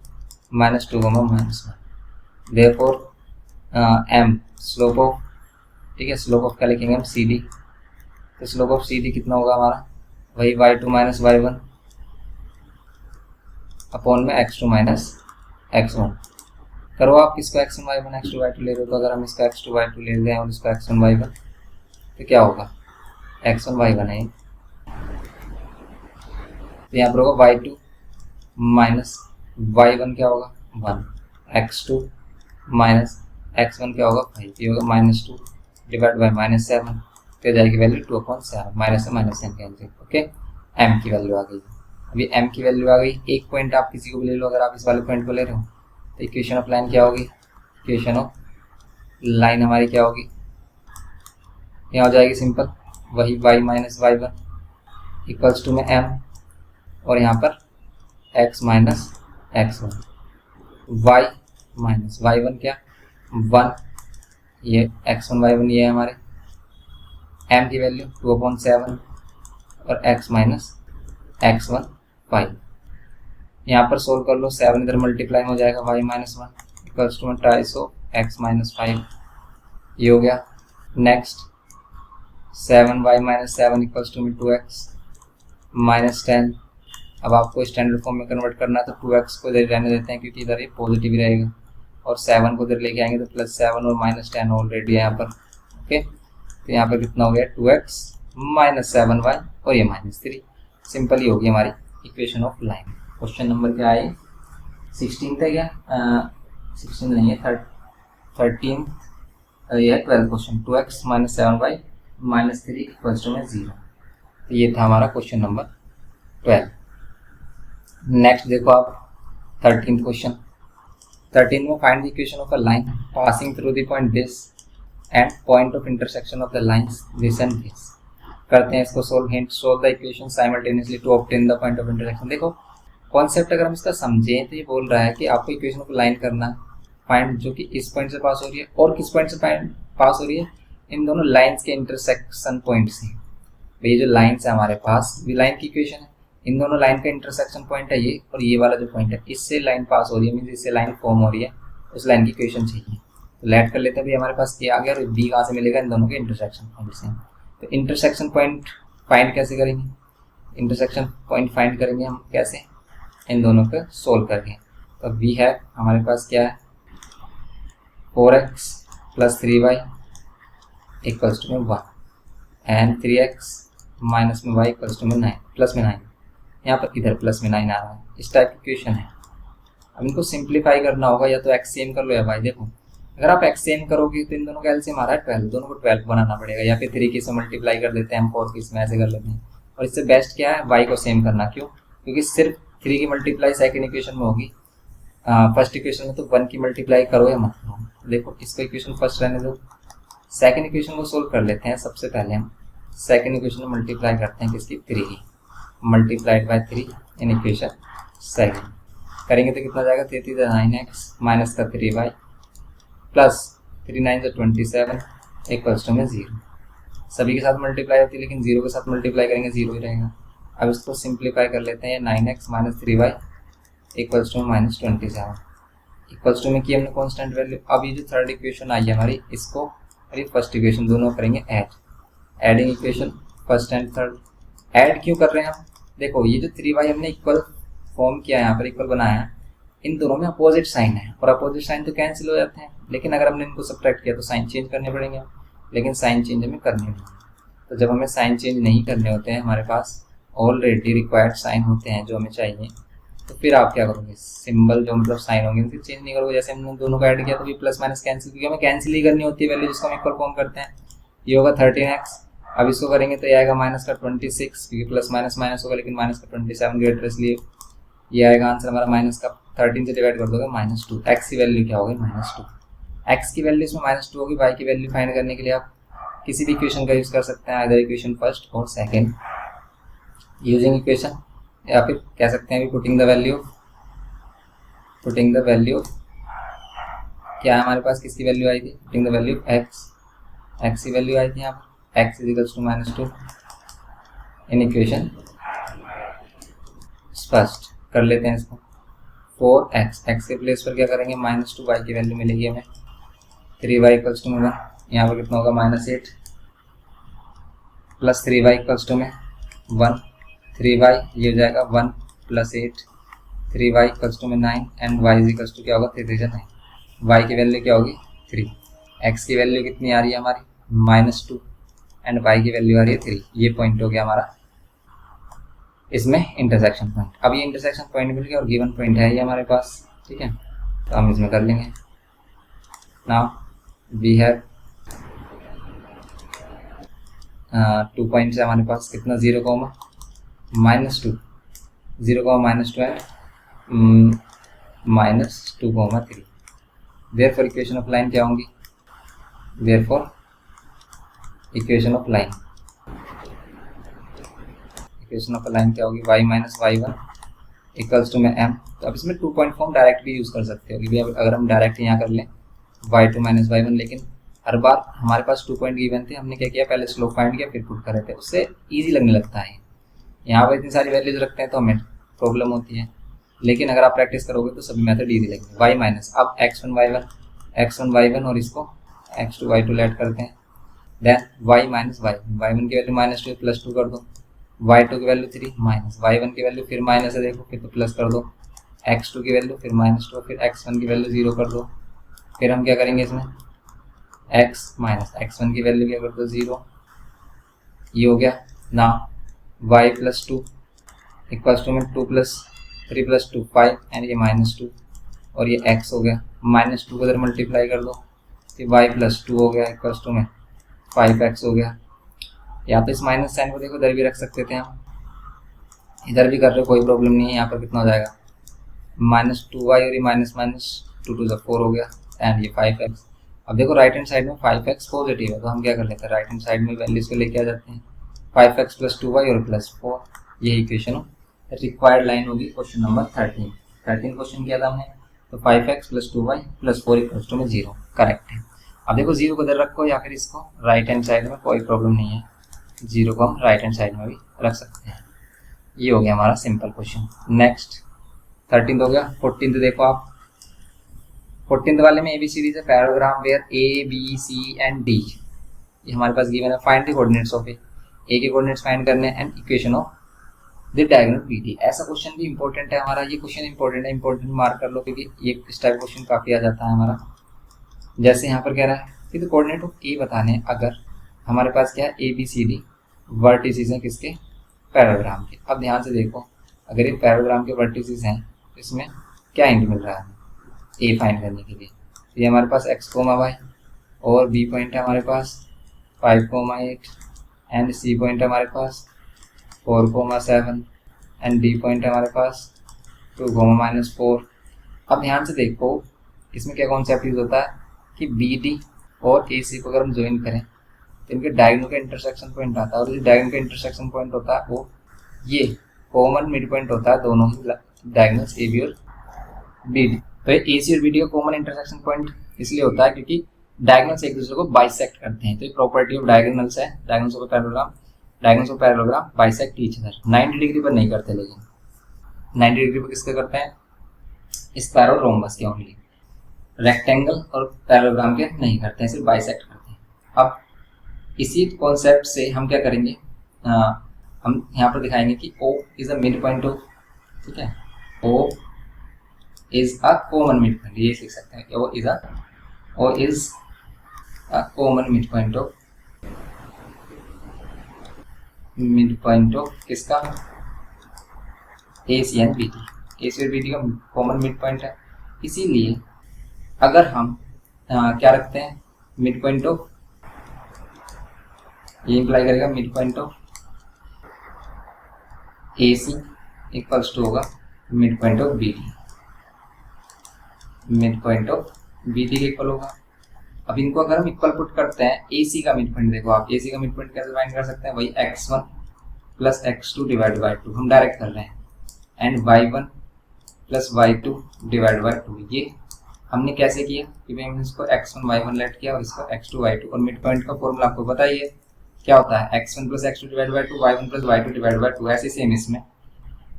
-2, -1। Therefore m slope of, ठीक है, स्लोप ऑफ क्या लिखेंगे हम, सी डी। तो स्लोप ऑफ सी डी कितना होगा हमारा, वही y2 - y1 अपॉन में x2 - x1। करो आप किसको x1 y1 x2 y2 ले रहे हो, तो अगर हम इसका x2 y2 ले रहे हैं और इसका x1 y1 तो क्या होगा, x1 y1 है, तो यहाँ पर होगा y2 - y1 क्या होगा 1, x2 - x1 क्या होगा 5, ये होगा -2 डिवाइड बाय -7, तो जाएगी वैल्यू 2/7, माइनस से minus m cancel. Okay, m की वैल्यू आ गई। अभी एम की वैल्यू आ गई, एक पॉइंट आप किसी को भी ले लो, अगर आप इस वाले पॉइंट को ले रहे हो तो इक्वेशन ऑफ लाइन क्या होगी, इक्वेशन ऑफ लाइन हमारी क्या होगी, यहाँ हो जाएगी सिंपल, वही y - y1 इक्वल्स टू में m और यहाँ पर x - x1, y - y1 क्या 1, ये x1 y1 ये है हमारे, m की वैल्यू 2/7 और x - x1 5। यहाँ पर सोल्व कर लो, 7 इधर मल्टीप्लाई हो जाएगा, y - 1 इक्वल्स टू 2/2 x - 5, ये हो गया। Next 7y - 7 equals to 2x -10। अब आपको स्टैंडर्ड फॉर्म में कन्वर्ट करना है तो 2x को इधर रहने देते हैं क्योंकि इधर ये पॉजिटिव रहेगा, और 7 को इधर लेके आएंगे तो +7 और -10 ऑलरेडी है यहाँ पर। ओके, तो यहाँ पर कितना हो गया 2x - 7y और ये -3, सिंपल ही होगी हमारी equation of line. Question number क्या है, 16 था क्या, 16 नहीं है, 13, ये है 12 question, 2x - 7y -3 equals to में 0। तो ये था हमारा क्वेश्चन नंबर 12। नेक्स्ट देखो आप 13th क्वेश्चन। 13 में find the equation of a line passing through the point this and point of intersection of the lines this and this. करते हैं इसको solve. Hint, solve the equation simultaneously to obtain the point of intersection. देखो concept अगर हम इसका समझें तो ये बोल रहा है कि आपको इक्वेशन ऑफ लाइन करना फाइंड जो कि इस पॉइंट से पास हो रही है और किस पॉइंट से पास हो रही है, इन दोनों लाइंस के इंटरसेक्शन पॉइंट से। ये जो लाइंस है हमारे पास, ये लाइन की इक्वेशन है, इन दोनों लाइन का इंटरसेक्शन पॉइंट है ये, और ये वाला जो पॉइंट है इससे लाइन पास हो रही है, मीन्स इससे लाइन फॉर्म हो रही है, उस लाइन की इक्वेशन चाहिए। तो लेट कर लेते हैं, हमारे पास ए आ गया और बी कहाँ से मिलेगा, इन दोनों के इंटरसेक्शन पॉइंट से। तो इंटरसेक्शन पॉइंट फाइंड कैसे करेंगे, इंटरसेक्शन पॉइंट फाइंड करेंगे हम कैसे, इन दोनों को सोल्व करके। तो वी है हमारे पास क्या है 4x + 3y इक्वल्स टू में 1 एंड 3x - में y इक्वल्स टू में 9 प्लस में 9। यहाँ पर इधर प्लस में 9 आ रहा है। इस टाइप की इक्वेशन है। अब इनको सिंप्लीफाई करना होगा, या तो एक्सचेंज कर लो या भाई देखो अगर आप एक्सचेंज करोगे तो इन दोनों का एलसीएम आ रहा है 12, दोनों को 12 बनाना पड़ेगा, या फिर 3 की से मल्टीप्लाई कर देते हैं हम, 4 की इसमें ऐसे कर लेते हैं। और इससे बेस्ट क्या है, y को सेम करना। क्यों? क्योंकि सिर्फ 3 की मल्टीप्लाई सेकेंड इक्वेशन में होगी, फर्स्ट इक्वेशन में तो 1 की मल्टीप्लाई करो या मत करो। देखो इसको इक्वेशन फर्स्ट रहने दो, सेकेंड इक्वेशन को सोल्व कर लेते हैं। सबसे पहले हम सेकेंड इक्वेशन में मल्टीप्लाई करते हैं किसकी, 3 की, multiplied by 3 in equation second करेंगे तो कितना जाएगा, 3 3 9x माइनस का 3y प्लस 3 9 27 इक्वल्स टू में 0। सभी के साथ मल्टीप्लाई होती है लेकिन 0 के साथ मल्टीप्लाई करेंगे 0 ही रहेगा। अब इसको सिंप्लीफाई कर लेते हैं, 9x minus 3y equals to minus 27 equals to में की हमने कॉन्स्टेंट वैल्यू। अब ये जो थर्ड इक्वेशन आई है हमारी, इसको और ये फर्स्ट इक्वेशन दोनों करेंगे adding equation first and third. Add क्यों कर रहे हैं हम, देखो ये जो 3y हमने इक्वल फॉर्म किया है, यहाँ पर इक्वल बनाया है, इन दोनों में अपोजिट साइन है और अपोजिट साइन तो कैंसिल हो जाते हैं, लेकिन अगर हमने इनको सब्ट्रैक्ट किया तो साइन चेंज करने पड़ेंगे, लेकिन साइन चेंज हमें करने नहीं है। तो जब हमें साइन चेंज नहीं करने होते हैं, हमारे पास ऑलरेडी रिक्वायर्ड साइन होते हैं जो हमें चाहिए, तो फिर आप क्या करोगे, सिंबल जो मतलब साइन होंगे उनसे चेंज नहीं करोगे। जैसे हमने दोनों का ऐड किया तो भी प्लस माइनस कैंसिल, क्योंकि हमें कैंसिल ही करनी होती है वैल्यू जिसको हम इक्वल फॉर्म करते हैं। ये होगा 13x, अब इसको करेंगे तो ये आएगा माइनस का 26, क्योंकि प्लस माइनस माइनस होगा लेकिन माइनस का 27 ग्रेटर, इसलिए ये आएगा आंसर हमारा माइनस का 13 से डिवाइड कर दोगे -2। एक्स की वैल्यू क्या होगी, -2। एक्स की वैल्यू इसमें -2 होगी। वाई की वैल्यू फाइंड करने के लिए आप किसी भी इक्वेशन का यूज़ कर सकते हैं, आइदर इक्वेशन फर्स्ट और सेकंड यूजिंग इक्वेशन, या फिर कह सकते हैं पुटिंग द वैल्यू क्या है हमारे पास, किसकी वैल्यू आई थी, पुटिंग द वैल्यू एक्स की वैल्यू आई थी यहाँ पर, x is equals to -2 in equation first. कर लेते हैं इसको 4x, एक्स के प्लेस पर क्या करेंगे, -2, y की वैल्यू मिलेगी हमें 3y इक्वल्स टू में 1, यहाँ पर कितना होगा -8 प्लस 3y इक्वल्स टू में 1, 3y ये हो जाएगा 1 प्लस 8, 3y इक्वल्स टू में 9 and y is equals to क्या होगा 3 3 9, y की वैल्यू क्या होगी 3, x की वैल्यू कितनी आ रही है हमारी -2 एंड y की वैल्यू आ रही है 3। ये पॉइंट हो गया हमारा इसमें इंटरसेक्शन पॉइंट। अब ये इंटरसेक्शन पॉइंट मिल गया और गिवन पॉइंट है ये हमारे पास, ठीक है, तो हम इसमें कर लेंगे। नाउ वी हैव 2 पॉइंट्स है हमारे पास, कितना 0, -2, 0, -2 है -2, 3। देयरफॉर इक्वेशन ऑफ लाइन क्या होंगी, देयरफॉर इक्वेशन ऑफ लाइन क्या होगी, y minus y1 equals to में m। तो अब इसमें 2 पॉइंट फॉर्म डायरेक्ट भी यूज़ कर सकते हो, क्योंकि अगर हम डायरेक्ट यहाँ कर लें y2 माइनस y1, लेकिन हर बार हमारे पास 2 पॉइंट गिवन थे, हमने क्या किया, पहले स्लोप फाइंड किया फिर पुट कर रहे थे, उससे ईजी लगने लगता है। यहाँ पर इतनी सारी वैल्यूज रखते हैं तो हमें प्रॉब्लम होती है, लेकिन अगर आप प्रैक्टिस करोगे तो सभी मेथड ईजी लगेंगे। y माइनस, अब x1 y1 और इसको x2 y2 ऐड करते हैं, देन y माइनस y1 की वैल्यू -2 प्लस 2 कर दो, y2 की वैल्यू 3 माइनस y1 की वैल्यू फिर माइनस है, देखो फिर तो प्लस कर दो, x2 की वैल्यू फिर -2, फिर x1 की वैल्यू 0 कर दो, फिर हम क्या करेंगे इसमें x माइनस x1 की वैल्यू क्या कर दो 0, ये हो गया ना, y प्लस 2 इक्वल्स टू में 2 प्लस 3 प्लस 2 5 एंड ये -2 और ये x हो गया, -2 को इधर मल्टीप्लाई कर दो, फिर y प्लस 2 हो गया इक्वल्स टू में 5x हो गया। या तो इस माइनस साइन को देखो इधर भी रख सकते थे हम, इधर भी कर रहे कोई प्रॉब्लम नहीं है। यहाँ पर कितना हो जाएगा -2y और ये -2 2 4 हो गया एंड ये 5x। अब देखो राइट हैंड साइड में 5x पॉजिटिव है, तो हम क्या कर लेते हैं, राइट हैंड साइड में वैल्यूज को लेके आ जाते हैं, 5x प्लस 2y और प्लस 4, ये इक्वेशन रिक्वायर्ड लाइन होगी क्वेश्चन नंबर 13 क्वेश्चन किया था हमने। तो 5x plus 2y plus 4 equals to में 0 करेक्ट है। अब देखो 0 को इधर रखो या फिर इसको राइट हैंड साइड में, कोई प्रॉब्लम नहीं है, 0 को हम राइट हैंड साइड में भी रख सकते हैं। ये हो गया हमारा सिंपल क्वेश्चन। नेक्स्ट 13 हो गया। 14 देखो आप, 14 वाले में ABCD है, parallelogram where A B C and D ये हमारे पास गिवन है। Find the coordinates of A के कोऑर्डिनेट्स फाइंड करने and equation of the diagonal BD। ऐसा क्वेश्चन भी इंपॉर्टेंट है हमारा, ये क्वेश्चन इंपॉर्टेंट है, इंपॉर्टेंट मार्क कर लो क्योंकि ये इस टाइप क्वेश्चन काफ़ी आ जाता है हमारा। जैसे यहाँ पर कह रहा है कि द कोऑर्डिनेट ऑफ ए बताने, अगर हमारे पास क्या है ABCD वर्टिसेस हैं किसके, पैराग्राम के। अब ध्यान से देखो अगर ये पैराग्राम के वर्टिसेस हैं तो इसमें क्या हिंट मिल रहा है ए फाइंड करने के लिए। तो ये हमारे पास x, y और b पॉइंट है हमारे पास 5, 8 एंड c पॉइंट है हमारे पास 4, 7 एंड d पॉइंट है हमारे पास 2, -4। अब ध्यान से देखो इसमें क्या कॉन्सेप्ट यूज होता है कि बी डी और ए सी को अगर हम ज्वाइन करें तो इनके डायगोनल का इंटरसेक्शन पॉइंट आता है, और जो डायगोनल का इंटरसेक्शन पॉइंट होता है वो ये कॉमन मिड पॉइंट होता है दोनों ही डायगोनल्स ए बी और बी डी। तो ए सी और बी डी का कॉमन इंटरसेक्शन पॉइंट इसलिए होता है क्योंकि डायगोनल्स एक दूसरे को बाइसेक्ट करते हैं। तो ये प्रॉपर्टी ऑफ डायगोनल्स है, diagonals of parallelogram bisect each other. 90 degree पर नहीं करते, लेकिन 90 डिग्री पर किसके करते हैं, स्पायरोरोम्बस के ओनली, रेक्टेंगल और पैरेललोग्राम के नहीं करते हैं, सिर्फ बाइसेक्ट करते हैं। अब इसी कॉन्सेप्ट से हम क्या करेंगे, हम यहाँ पर दिखाएंगे कि O is a mid point of, ठीक है, O is a common mid point, ये लिख सकते हैं कि O is a common mid point of किसका, A C and B D. A C और बी डी का कॉमन मिड पॉइंट है, इसीलिए अगर हम क्या रखते हैं मिड पॉइंट ऑफ, ये इंप्लाई करेगा mid point of A C equals to होगा mid point of B D, mid point of B D equal होगा। अब इनको अगर हम इक्वल पुट करते हैं, ए सी का मिड पॉइंट देखो आप, ए सी का मिड पॉइंट कैसे फाइंड कर सकते हैं, वही x1 plus x2 divide by 2 हम डायरेक्ट कर रहे हैं, and y1 plus y2 divide by 2। ये हमने कैसे किया कि भाई हमने इसको x1 y1 लेट किया और इसको x2 y2, और मिड पॉइंट का फॉर्मूला आपको पता ही है क्या होता है, x1 plus x2 divide by 2, y1 plus y2 divide by 2। ऐसे सेम इसमें,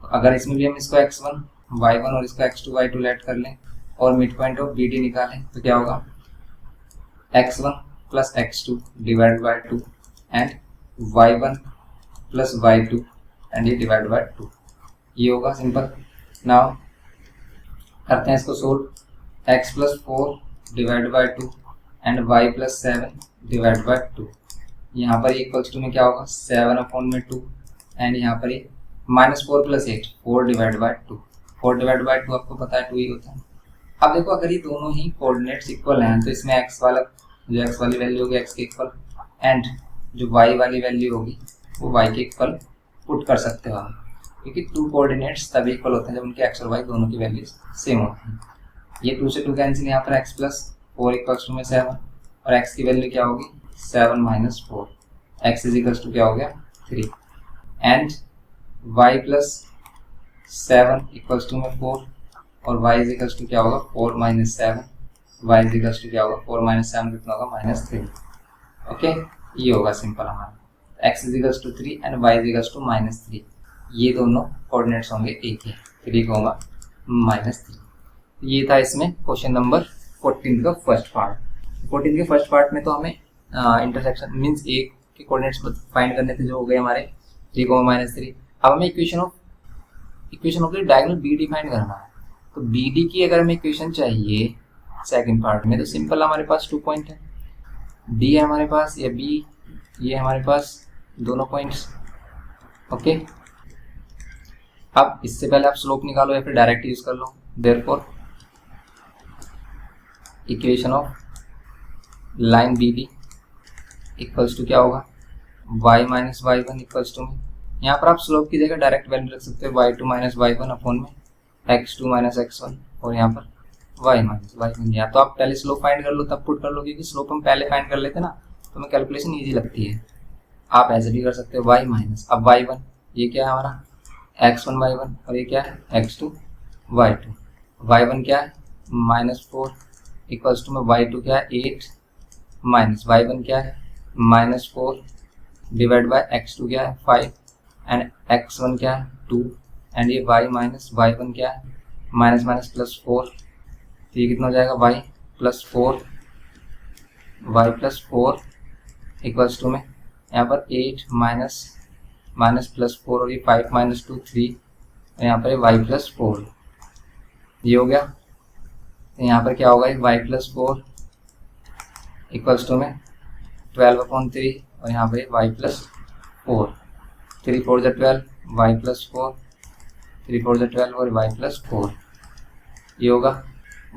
तो अगर इसमें भी हम इसको x1 y1 और इसको x2 y2 लेट कर लें और mid point of B D निकालें तो क्या होगा, x1 plus x2 divide by 2 and y1 plus y2 and ये डिवाइड बाई 2, ये होगा सिंपल। नाउ करते हैं इसको solve, x plus 4 divide by 2 and y plus 7 divide by 2। यहाँ पर इक्वल्स टू में क्या होगा 7/2 एंड यहाँ पर ये -4 plus 8 4 divide by 2, 4 divide by 2 आपको पता है 2 ही होता है। अब देखो अगर ये दोनों ही कोऑर्डिनेट्स इक्वल हैं तो इसमें x वाला, जो x वाली वैल्यू होगी x के इक्वल, एंड जो y वाली वैल्यू होगी वो y के इक्वल पुट कर सकते हो हम, क्योंकि 2 कोऑर्डिनेट्स तभी इक्वल होते हैं जब उनके x और y दोनों की वैल्यूज सेम होती हैं। ये 2 से 2 कैंसिल, यहाँ पर x प्लस 4 इक्वल्स टू में 7 और x की वैल्यू क्या होगी 7 minus 4, x is equals to क्या हो गया 3, and y plus 7 equals to में 4 और y इज इक्वल्स टू क्या होगा 4 minus 7, y is equals to क्या होगा 4 माइनस 7 कितना होगा -3। ओके, ये होगा सिंपल हमारा, x is equals to 3 and y is equals to -3, ये दोनों कोऑर्डिनेट्स होंगे एक ही, 3 होगा -3। ये था इसमें क्वेश्चन नंबर 14 का फर्स्ट पार्ट। 14 के फर्स्ट पार्ट में तो हमें इंटरसेक्शन मींस ए के कोऑर्डिनेट्स फाइंड करने थे जो हो गए हमारे 3, -3। अब हमें equation of the diagonal B D find करना है। तो बी डी की अगर हमें इक्वेशन चाहिए सेकंड पार्ट में, तो सिंपल हमारे पास 2 पॉइंट है, डी है हमारे पास या बी, ये हमारे पास दोनों पॉइंट्स। ओके, अब इससे पहले आप स्लोप निकालो या फिर डायरेक्ट यूज कर लो। Therefore equation of line B D equals to क्या होगा y minus y1 equals to में, यहाँ पर आप स्लोप की जगह डायरेक्ट वैल्यू रख सकते हो y2 माइनस y1 अपॉन में x2 माइनस x1 और यहाँ पर y माइनस y1। या तो आप पहले स्लोप फाइंड कर लो तब पुट कर लो, क्योंकि स्लोप हम पहले फाइंड कर लेते ना तो हमें कैलकुलेशन ईजी लगती है। आप ऐसे भी कर सकते हो y माइनस, अब y1 ये क्या है हमारा x1 y1 और ये क्या है x2 y2, y1 क्या है -4 इक्वल्स टू में y2 क्या है 8 माइनस y1 क्या है -4 डिवाइड बाय x2 क्या है 5 एंड x1 क्या है 2 एंड ये y माइनस y1 क्या है माइनस माइनस प्लस 4, तो ये कितना हो जाएगा y प्लस 4 इक्वल्स टू में यहाँ पर 8 माइनस प्लस 4 और ये 5 माइनस 2 3 और यहाँ पर y प्लस 4, ये हो गया। तो यहाँ पर क्या होगा y प्लस 4 इक्वल्स टू में 12/3 और यहाँ पे y प्लस 4, 3 4 12 y प्लस 4, 3 4 12 और y प्लस 4, ये होगा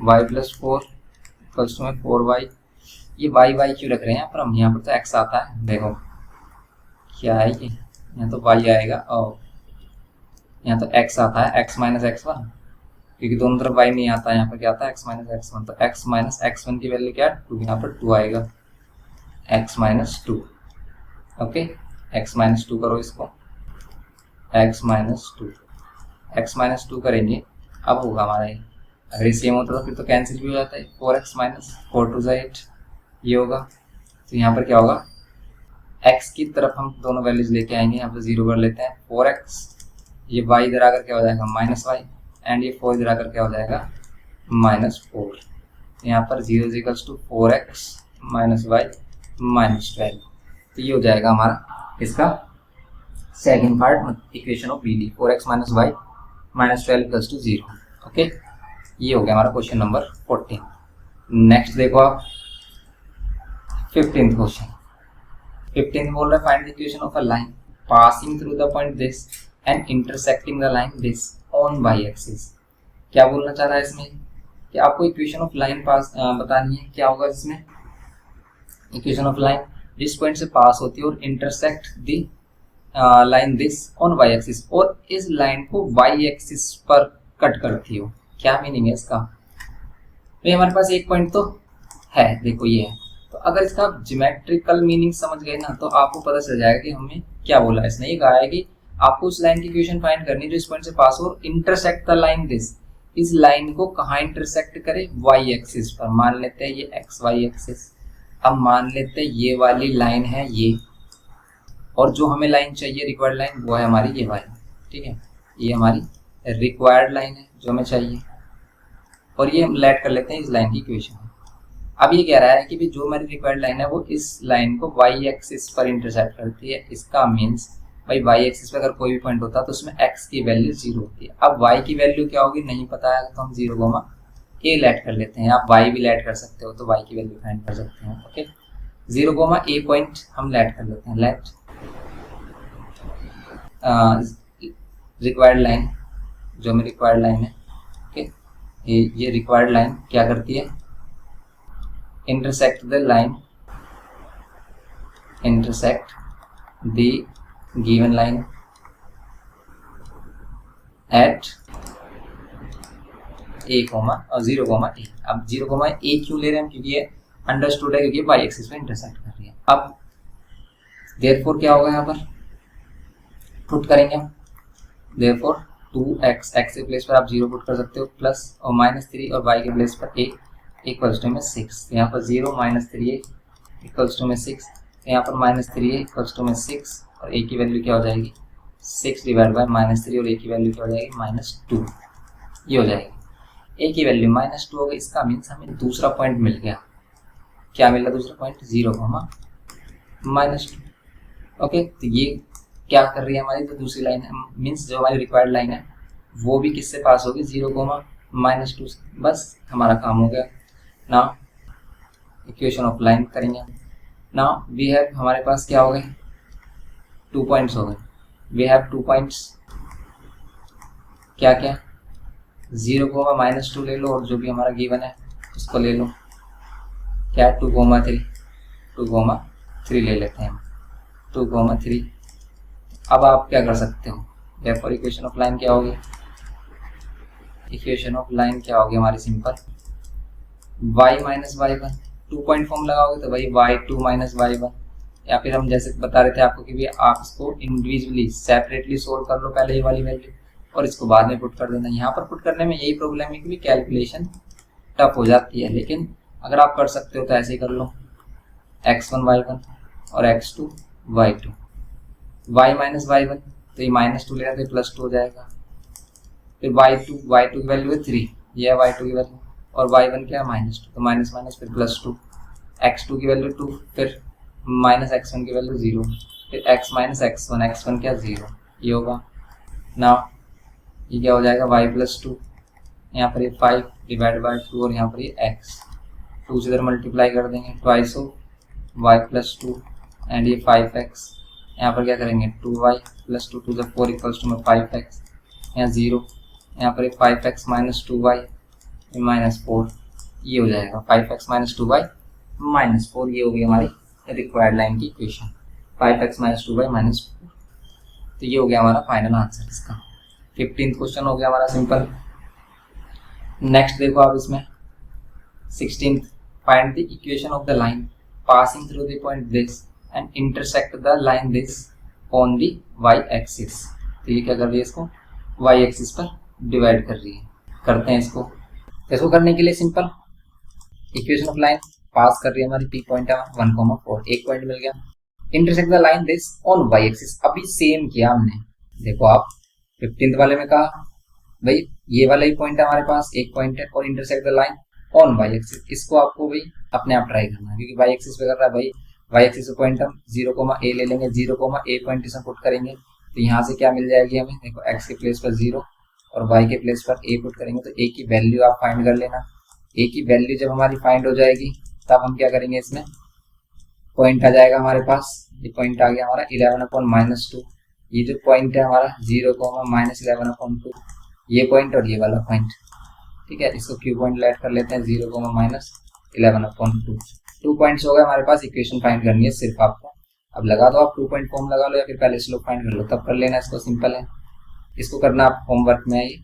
y प्लस 4 इक्वल्स टू में 4y। ये y क्यों रख रहे हैं यहाँ पर हम? यहाँ पर तो x आता है, देखो क्या है ये, यहाँ तो y आएगा और यहाँ तो x आता है, x माइनस x1, क्योंकि दोनों तरफ y नहीं आता है, यहाँ पर क्या आता है x माइनस x1, तो x माइनस x1 की वैल्यू क्या है 2, यहाँ पर 2 आएगा, x minus 2। Okay, x minus 2 करो इसको, x माइनस 2, x माइनस 2 करेंगे, अब होगा हमारा ये, अगर ये सेम होता तो फिर तो कैंसिल भी हो जाता है, 4x माइनस 4 2 8, ये होगा। तो यहाँ पर क्या होगा, x की तरफ हम दोनों वैल्यूज लेके आएंगे, यहाँ पर 0 कर लेते हैं, 4x, ये y इधर आकर क्या हो जाएगा माइनस y, एंड ये 4 इधर आकर क्या हो जाएगा -4। यहाँ पर 0 equals to 4x minus y minus 12, तो ये हो जाएगा हमारा इसका second part equation of BD, 4x minus y minus 12 equals to 0। Okay, ये हो गया हमारा क्वेश्चन नंबर 14। नेक्स्ट देखो आप 15th क्वेश्चन। 15th बोल रहा है find the equation of a line passing through the point this and intersecting the line this on y axis. क्या बोलना चाह रहा है इसमें कि आपको इक्वेशन ऑफ लाइन पास बतानी है। क्या होगा इसमें, इक्वेशन ऑफ लाइन जिस पॉइंट से पास होती है और intersect the line this on y axis, और इस लाइन को वाई एक्सिस पर कट करती हो। क्या मीनिंग है इसका? तो हमारे पास एक पॉइंट तो है, देखो ये है, तो अगर इसका ज्योमेट्रिकल मीनिंग समझ गए ना तो आपको पता चल जाएगा कि हमें क्या बोला है। इसने ये कहा है कि आपको उस लाइन की इक्वेशन फाइंड करनी जो इस पॉइंट से पास हो, इंटरसेक्ट द लाइन दिस, इस लाइन को कहाँ इंटरसेक्ट करे, वाई एक्सिस पर। मान लेते हैं ये एक्स वाई एक्सिस, अब मान लेते हैं ये वाली लाइन है ये, और जो हमें लाइन चाहिए रिक्वायर्ड लाइन वो है हमारी ये वाली, ठीक है, ये हमारी रिक्वायर्ड लाइन है जो हमें चाहिए, और ये हम लेट कर लेते हैं इस लाइन की इक्वेशन। अब ये कह रहा है कि भी जो हमारी रिक्वायर्ड लाइन है वो इस लाइन को वाई एक्सिस पर इंटरसेक्ट करती है। इसका मीन्स भाई वाई एक्सिस पे अगर कोई भी पॉइंट होता है तो उसमें एक्स की वैल्यू 0 होती है। अब वाई की वैल्यू क्या होगी नहीं पता है तो हम 0, a लेट कर लेते हैं। आप वाई भी लेट कर सकते हो तो वाई की वैल्यू फाइंड कर सकते हैं। ओके, 0, a पॉइंट हम लेट कर लेते हैं। लेट रिक्वायर्ड लाइन, जो हमें रिक्वायर्ड लाइन है, ओके, ये रिक्वायर्ड लाइन क्या करती है, intersect the line, intersect the given line at a, 0, a। अब 0, a क्यों ले रहे हैं, क्योंकि ये अंडरस्टूड है, क्योंकि वाई एक्सिस पे इंटरसेक्ट कर रही है। अब देयरफॉर क्या होगा, यहाँ पर पुट करेंगे हम, देयरफॉर 2x, x के प्लेस पर आप 0 पुट कर सकते हो, प्लस और -3 और y के प्लेस पर a इक्वल्स टू में 6। यहाँ पर 0 -3a इक्वल्स टू में 6, यहाँ पर -3a इक्वल्स टू में 6, और a की वैल्यू क्या हो जाएगी 6 डिवाइड बाय -3, और a की वैल्यू क्या हो जाएगी -2, ये हो जाएगी। a की वैल्यू -2 हो गई। इसका मीन्स हमें दूसरा पॉइंट मिल गया। क्या मिला दूसरा पॉइंट, 0, -2। ओके, तो ये क्या कर रही है हमारी, तो दूसरी लाइन है, मीन्स जो हमारी रिक्वायर्ड लाइन है वो भी किससे पास होगी, 0, -2 से। बस हमारा काम हो गया। नाउ इक्वेशन ऑफ लाइन करेंगे। नाउ वी हैव, हमारे पास क्या हो गए, 2 पॉइंट्स हो गए। वी हैव 2 पॉइंट्स, क्या क्या, 0, -2 ले लो, और जो भी हमारा गिवन है उसको ले लो, क्या है 2, 3 ले लेते हैं हम, 2, 3। अब आप क्या कर सकते हो, देयरफॉर इक्वेशन ऑफ लाइन क्या होगी, इक्वेशन ऑफ लाइन क्या होगी हमारी, simple y minus y1, 2 point form लगाओगे तो भाई y2 माइनस y1, या फिर हम जैसे बता रहे थे आपको कि भी आप इसको इंडिविजुअली सेपरेटली सोल्व कर लो पहले ये वाली वैल्यू, और इसको बाद में पुट कर देना। यहाँ पर पुट करने में यही प्रॉब्लम है कि भी कैलकुलेशन टफ हो जाती है, लेकिन अगर आप कर सकते हो तो ऐसे ही कर लो, x1 y1 और x2 y2, y minus y1 तो ये -2 लेना तो +2 हो जाएगा, फिर y2 की वैल्यू है 3, ये है y2 की वैल्यू, और y1 क्या है -2, तो माइनस माइनस फिर +2, x2 की वैल्यू 2, फिर -x1 की वैल्यू 0, फिर x माइनस x1 क्या 0, ये होगा। नाउ ये क्या हो जाएगा y +2, यहाँ पर ये 5 डिवाइड बाय 2, और यहाँ पर ये x, 2 से इधर मल्टीप्लाई कर देंगे, ट्वाइस ऑफ y +2 एंड ये 5x, यहाँ पर क्या करेंगे 2y +2 2 4 इक्वल्स टू में 5x, यहाँ 0, यहाँ पर 5x माइनस 2y माइनस 4, ये हो जाएगा 5x माइनस 2y माइनस 4, ये होगी हमारी रिक्वायर्ड लाइन की equation 5x minus 2y minus 4। तो ये हो गया हमारा फाइनल आंसर इसका। 15th क्वेश्चन हो गया हमारा सिंपल। नेक्स्ट देखो आप इसमें 16th, find the equation of the line passing through the point this and intersect the line this on the y axis. तो ये क्या कर रही है, इसको y एक्सिस पर डिवाइड कर रही है। करते हैं इसको करने के लिए सिंपल इक्वेशन ऑफ लाइन पास कर रही है हमारी, p पॉइंट है 1,4, एक पॉइंट मिल गया। Intersect the line this on y axis, अभी सेम किया हमने। देखो आप 15th वाले में कहा भाई ये वाला ही पॉइंट है हमारे पास, एक पॉइंट है, और intersect the line on y axis, इसको आपको भाई अपने आप ट्राई करना है क्योंकि y एक्सिस पे कर रहा है भाई। y एक्सिस पे पॉइंट हम 0,a ले लेंगे, 0,a पॉइंट इसमें पुट करेंगे तो यहाँ से क्या मिल जाएगी हमें, देखो x के प्लेस पर 0 और y के प्लेस पर a पुट करेंगे तो a की वैल्यू आप फाइंड कर लेना। a की वैल्यू जब हमारी फाइंड हो जाएगी तब हम क्या करेंगे, इसमें पॉइंट आ जाएगा हमारे पास, ये पॉइंट आ गया हमारा 11/-2, ये जो पॉइंट है हमारा 0,-11/2, ये पॉइंट और ये वाला पॉइंट, ठीक है। इसको क्यू पॉइंट लेट कर लेते हैं 0,-11/2, 2 पॉइंट्स हो गए हमारे पास। इक्वेशन फाइंड करनी है सिर्फ आपको, अब लगा दो आप 2 पॉइंट फॉर्म लगा लो या फिर पहले स्लोप फाइंड कर लो, तब कर लेना। इसको सिंपल है, इसको करना आप होमवर्क में है ये,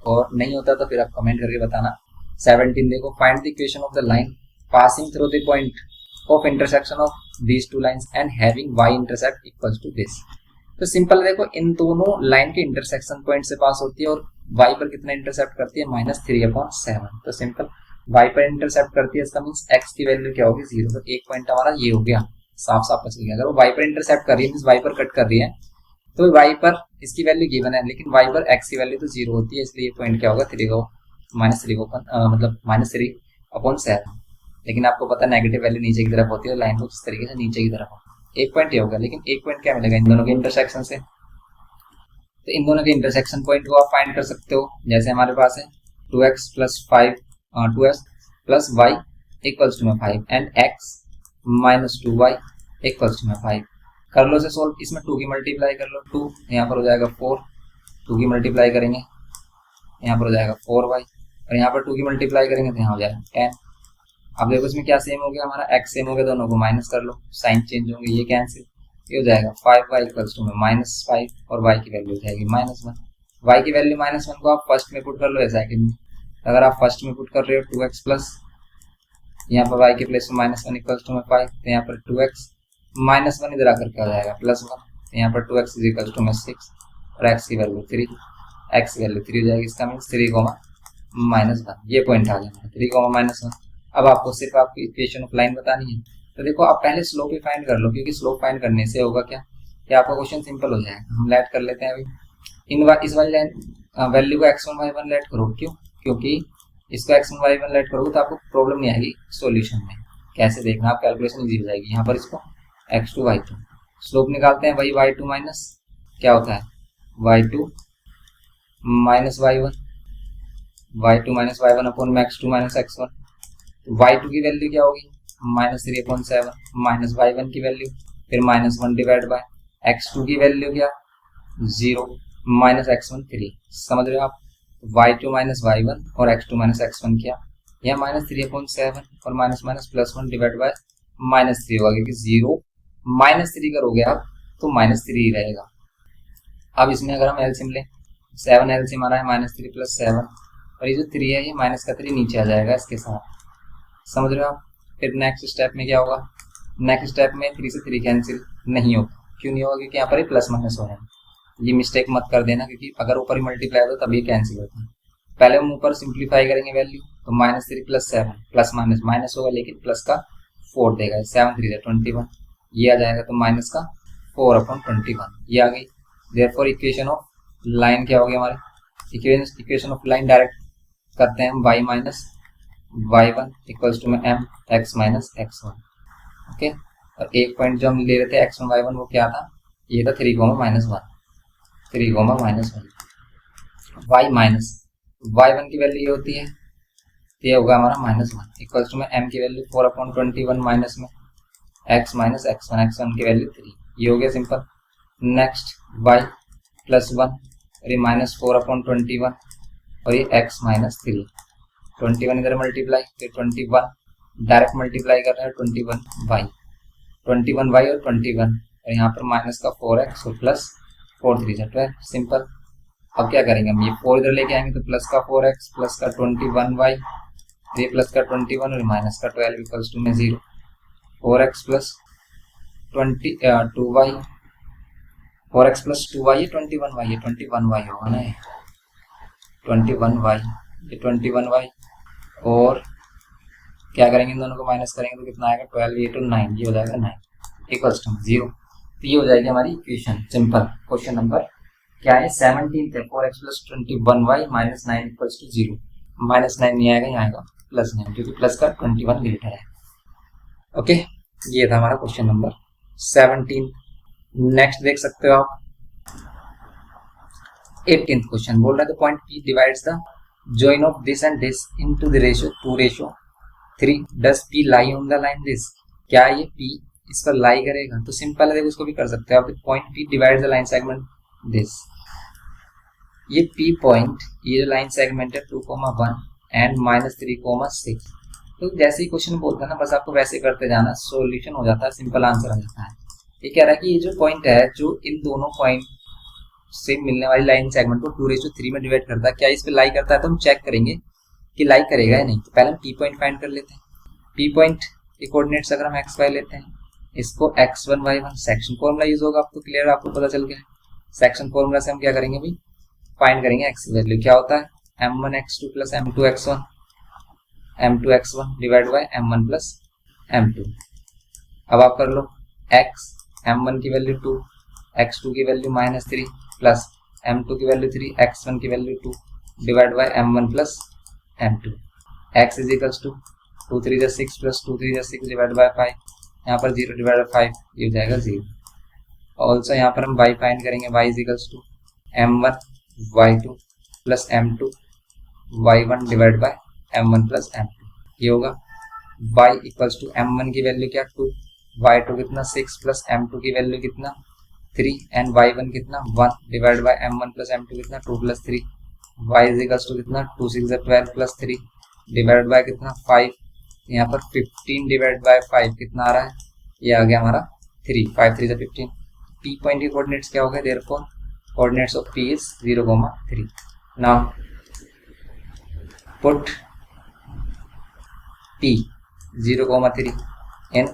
और नहीं होता तो फिर आप कमेंट करके बताना। 17 देखो, find the equation of the line passing through the point of intersection of these two lines and having y intercept equals to this. तो सिंपल देखो, इन दोनों लाइन के इंटरसेक्शन पॉइंट से पास होती है और y पर कितना इंटरसेप्ट करती है, -3/7। तो सिंपल y पर इंटरसेप्ट करती है, इसका मींस x की वैल्यू क्या होगी, 0। तो एक पॉइंट हमारा ये हो गया, साफ साफ बच गया। अगर वो y पर इंटरसेप्ट कर रही है मींस y पर कट कर रही है तो y पर इसकी वैल्यू गिवन है, लेकिन y पर x की वैल्यू तो 0 होती है, इसलिए ये पॉइंट क्या होगा, -3/7। लेकिन आपको पता है नेगेटिव वैल्यू नीचे की तरफ होती है, लाइन को किस तरीके से नीचे की तरफ हो। एक पॉइंट ये होगा, लेकिन एक पॉइंट क्या मिलेगा इन दोनों के इंटरसेक्शन से, तो इन दोनों के इंटरसेक्शन पॉइंट को आप फाइंड कर सकते हो। जैसे हमारे पास है 2x + y equals to 5 and x - 2y equals to 5। कर लो से सोल्व, इसमें 2 की मल्टीप्लाई कर लो, 2 यहाँ पर हो जाएगा 4, 2 की मल्टीप्लाई करेंगे यहाँ पर हो जाएगा 4y, और यहाँ पर 2 की मल्टीप्लाई करेंगे तो यहाँ हो जाएगा 10। अब देखो इसमें क्या सेम हो गया हमारा, x सेम हो गया, दोनों को माइनस कर लो, साइन चेंज होंगे, ये कैंसिल, ये हो जाएगा 5y इक्वल्स टू -5 और y की वैल्यू हो जाएगी -1। y की वैल्यू -1 को आप फर्स्ट में पुट कर लो या सेकंड में। अगर आप फर्स्ट में पुट कर रहे हो 2x प्लस यहाँ पर y के प्लेस में -1 इक्वल्स टू 5, तो यहाँ पर 2x -1 इधर आकर क्या हो जाएगा +1, तो यहाँ पर 2x इक्वल्स टू 6 और x की वैल्यू 3, x की वैल्यू 3 हो जाएगी, इसका मीन्स 3,-1, ये पॉइंट आ गया 3,-1। अब आपको सिर्फ आपकी इक्वेशन ऑफ लाइन बतानी है। तो देखो आप पहले स्लोप ही फाइंड कर लो, क्योंकि स्लोप फाइंड करने से होगा क्या कि आपका क्वेश्चन सिंपल हो जाएगा। हम लेट कर लेते हैं अभी इस वाली लाइन वैल्यू को x1 y1 लेट करो, क्यों, क्योंकि इसको x1 y1 लेट करोगे तो आपको प्रॉब्लम नहीं आएगी सॉल्यूशन में। कैसे देखना, आप कैलकुलेशन इजी हो जाएगी। यहाँ पर इसको x2 y2 स्लोप निकालते हैं, वही y2 माइनस क्या होता है y2 minus y1, y2 minus y1 upon x2 minus x1। y2 की वैल्यू क्या होगी -3/7 माइनस y1 की वैल्यू फिर -1 डिवाइड बाय x2 की वैल्यू क्या 0 माइनस x1 3। समझ रहे हो आप, y2 माइनस y1 और x2 माइनस x1 क्या, यह -3/7 और -+1 डिवाइड बाय -3 होगा, क्योंकि 0 -3 करोगे आप तो -3 ही रहेगा। अब इसमें अगर हम एलसीएम लें, 7 एलसीएम आ रहा है -3 + 7, और ये जो 3 है ये माइनस का 3 नीचे आ जाएगा इसके साथ। समझ रहे हो आप। फिर नेक्स्ट स्टेप में क्या होगा, नेक्स्ट स्टेप में 3 से 3 कैंसिल नहीं होगा, क्यों नहीं होगा, क्योंकि यहाँ पर प्लस माइनस हो रहा है। ये मिस्टेक मत कर देना, क्योंकि अगर ऊपर ही मल्टीप्लाई हो तब ये कैंसिल होता है। पहले हम ऊपर सिंप्लीफाई करेंगे वैल्यू, तो -3 + 7 प्लस माइनस माइनस होगा, लेकिन प्लस का 4 देगा, 7 3 21, ये आ जाएगा तो माइनस का 4/21 ये आ गई। देयरफॉर इक्वेशन ऑफ लाइन क्या होगी हमारी, इक्वेशन ऑफ लाइन डायरेक्ट करते हैं हम y minus y1 equals to m x minus x1। Okay, और एक पॉइंट जो हम ले रहे थे x1 y1 वो क्या था, ये था 3,-1, 3,-1। y माइनस y1 की वैल्यू ये होती है, ये होगा हमारा -1 इक्वल्स टू m की वैल्यू 4/21 माइनस में x माइनस x1 की वैल्यू 3, ये हो गया सिंपल। नेक्स्ट y +1 और ये -4/21 और ये x -3। 21 इधर मल्टीप्लाई, फिर 21 डायरेक्ट मल्टीप्लाई कर रहे हैं 21y और 21 और यहाँ पर माइनस का 4x और प्लस 4 3 12। सिंपल। अब क्या करेंगे हम, ये 4 इधर लेके आएंगे तो प्लस का 4x प्लस का 21y, ये प्लस का 21 और माइनस का 12 इक्वल्स टू में 0। 4x plus 2y, 4x plus 2y है 21y, ये 21y होगा ना, 21y, ये 21y और क्या करेंगे इन दोनों को माइनस करेंगे तो कितना आएगा 12, ये तो 9, ये हो जाएगा 9 इक्वल्स टू 0। तो ये हो जाएगी हमारी इक्वेशन। सिंपल। क्वेश्चन नंबर क्या है 17 है, 4x plus 21y minus 9 equals to 0। Minus 9 नहीं आएगा, यहाँ आएगा प्लस 9 क्योंकि प्लस का 21 ग्रेटर है। ओके, ये था हमारा क्वेश्चन नंबर 17। नेक्स्ट देख सकते हो आप 18th क्वेश्चन। बोल रहा है the point P divides the join of this and this into the ratio 2:3। does P lie on the line this? क्या ये P इस पर लाई करेगा? तो सिंपल है, देखो उसको भी कर सकते हो आप। Point P divides the line segment this, ये P पॉइंट, ये लाइन सेगमेंट है 2,1 एंड -3,6। तो जैसे ही क्वेश्चन बोलता है ना, बस आपको वैसे करते जाना, सॉल्यूशन हो जाता है, सिंपल आंसर आ जाता है। ये कह रहा है कि ये जो पॉइंट है जो इन दोनों पॉइंट से मिलने वाली लाइन सेगमेंट को 2:3 में डिवाइड करता है, क्या इस पे लाई करता है? तो हम चेक करेंगे कि लाई करेगा या नहीं। तो पहले हम P पॉइंट फाइंड कर लेते हैं। P पॉइंट के कोऑर्डिनेट्स अगर हम x y लेते हैं, इसको x1 y1 section formula use होगा, आपको क्लियर, आपको पता चल गया। सेक्शन फॉर्मूला से हम क्या करेंगे भाई, फाइंड करेंगे x वैल्यू। क्या होता है m1x2 plus m2x1 divide by m1 plus m2। अब आप कर लो x, m1 की वैल्यू 2, x2 की वैल्यू -3 प्लस m2 की वैल्यू 3, x1 की value 2 divide by m1 plus m2। x is equals to 2 3 जा 6 प्लस 2 3 जा 6 डिवाइड बाय 5, यहाँ पर 0 डिवाइड बाय 5, ये हो जाएगा 0। ऑल्सो यहाँ पर हम y फाइंड करेंगे, y is equals to m1 y2 plus m2 y1 divide by m1 plus m2, ये होगा। y इक्वल्स टू m1 की वैल्यू क्या 2, y2 कितना 6 प्लस m2 की वैल्यू कितना 3 एंड y1 कितना 1 divide by m1 plus m2 कितना 2 plus 3, y is equals to कितना 2 6 12 प्लस 3 डिवाइड बाय कितना 5, यहाँ पर 15 डिवाइड बाय 5 कितना आ रहा है, ये आ गया हमारा 3, 5 3 15। P पॉइंट के कोऑर्डिनेट्स क्या हो गए, therefore coordinates of P is 0,3। Now put P 0,3 in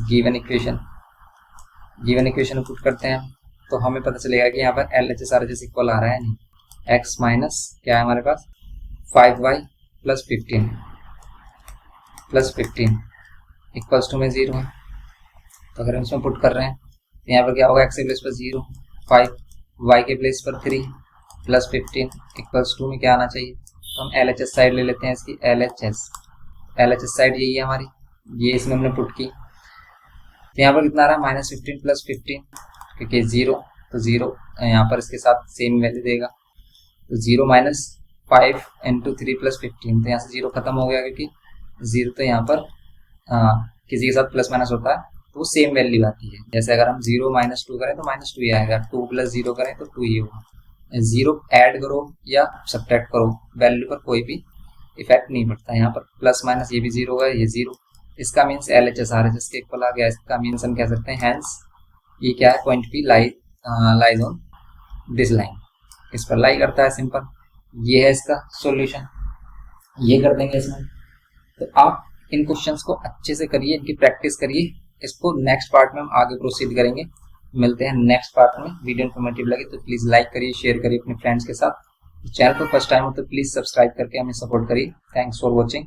given equation. Given equation put करते हैं तो हमें पता चलेगा कि यहाँ पर LHS RHS इक्वल आ रहा है नहीं। x माइनस क्या है हमारे पास 5y प्लस 15 इक्वल्स टू में 0 है। तो अगर हम इसमें पुट कर रहे हैं तो यहाँ पर क्या होगा, x के प्लेस पर 0, 5, y के प्लेस पर 3 प्लस 15 इक्वल्स टू में क्या आना चाहिए। तो हम LHS साइड ले लेते हैं इसकी, LHS साइड यही है हमारी, ये इसमें हमने पुट की। तो यहाँ पर कितना आ रहा है -15 प्लस 15, क्योंकि 0 तो 0 यहाँ पर इसके साथ सेम वैल्यू देगा, तो 0 माइनस 5 इंटू 3 प्लस 15, तो यहाँ से 0 खत्म हो गया, क्योंकि 0 तो यहाँ पर किसी के साथ प्लस माइनस होता है तो वो सेम वैल्यू आती है। जैसे अगर हम 0 - 2 करें तो -2 ही आएगा, 2 + 0 करें तो 2 ही होगा। 0 ऐड करो या सब्ट्रैक्ट करो, वैल्यू पर कोई भी इफेक्ट नहीं पड़ता। यहाँ पर प्लस माइनस ये भी 0 होगा, ये 0, इसका मीन्स LHS RHS के इक्वल आ गया। इसका मीन्स हम कह सकते हैं हैंस ये क्या है, point P lies on this line, इस पर लाई करता है। सिंपल, ये है इसका सॉल्यूशन, ये कर देंगे इसमें। तो आप इन क्वेश्चंस को अच्छे से करिए, इनकी प्रैक्टिस करिए। इसको नेक्स्ट पार्ट में हम आगे प्रोसीड करेंगे। मिलते हैं नेक्स्ट पार्ट में। वीडियो इन्फॉर्मेटिव लगे तो प्लीज लाइक करिए, शेयर करिए अपने फ्रेंड्स के साथ। चैनल पर फर्स्ट टाइम हो तो प्लीज सब्सक्राइब करके हमें सपोर्ट करिए। Thanks for watching.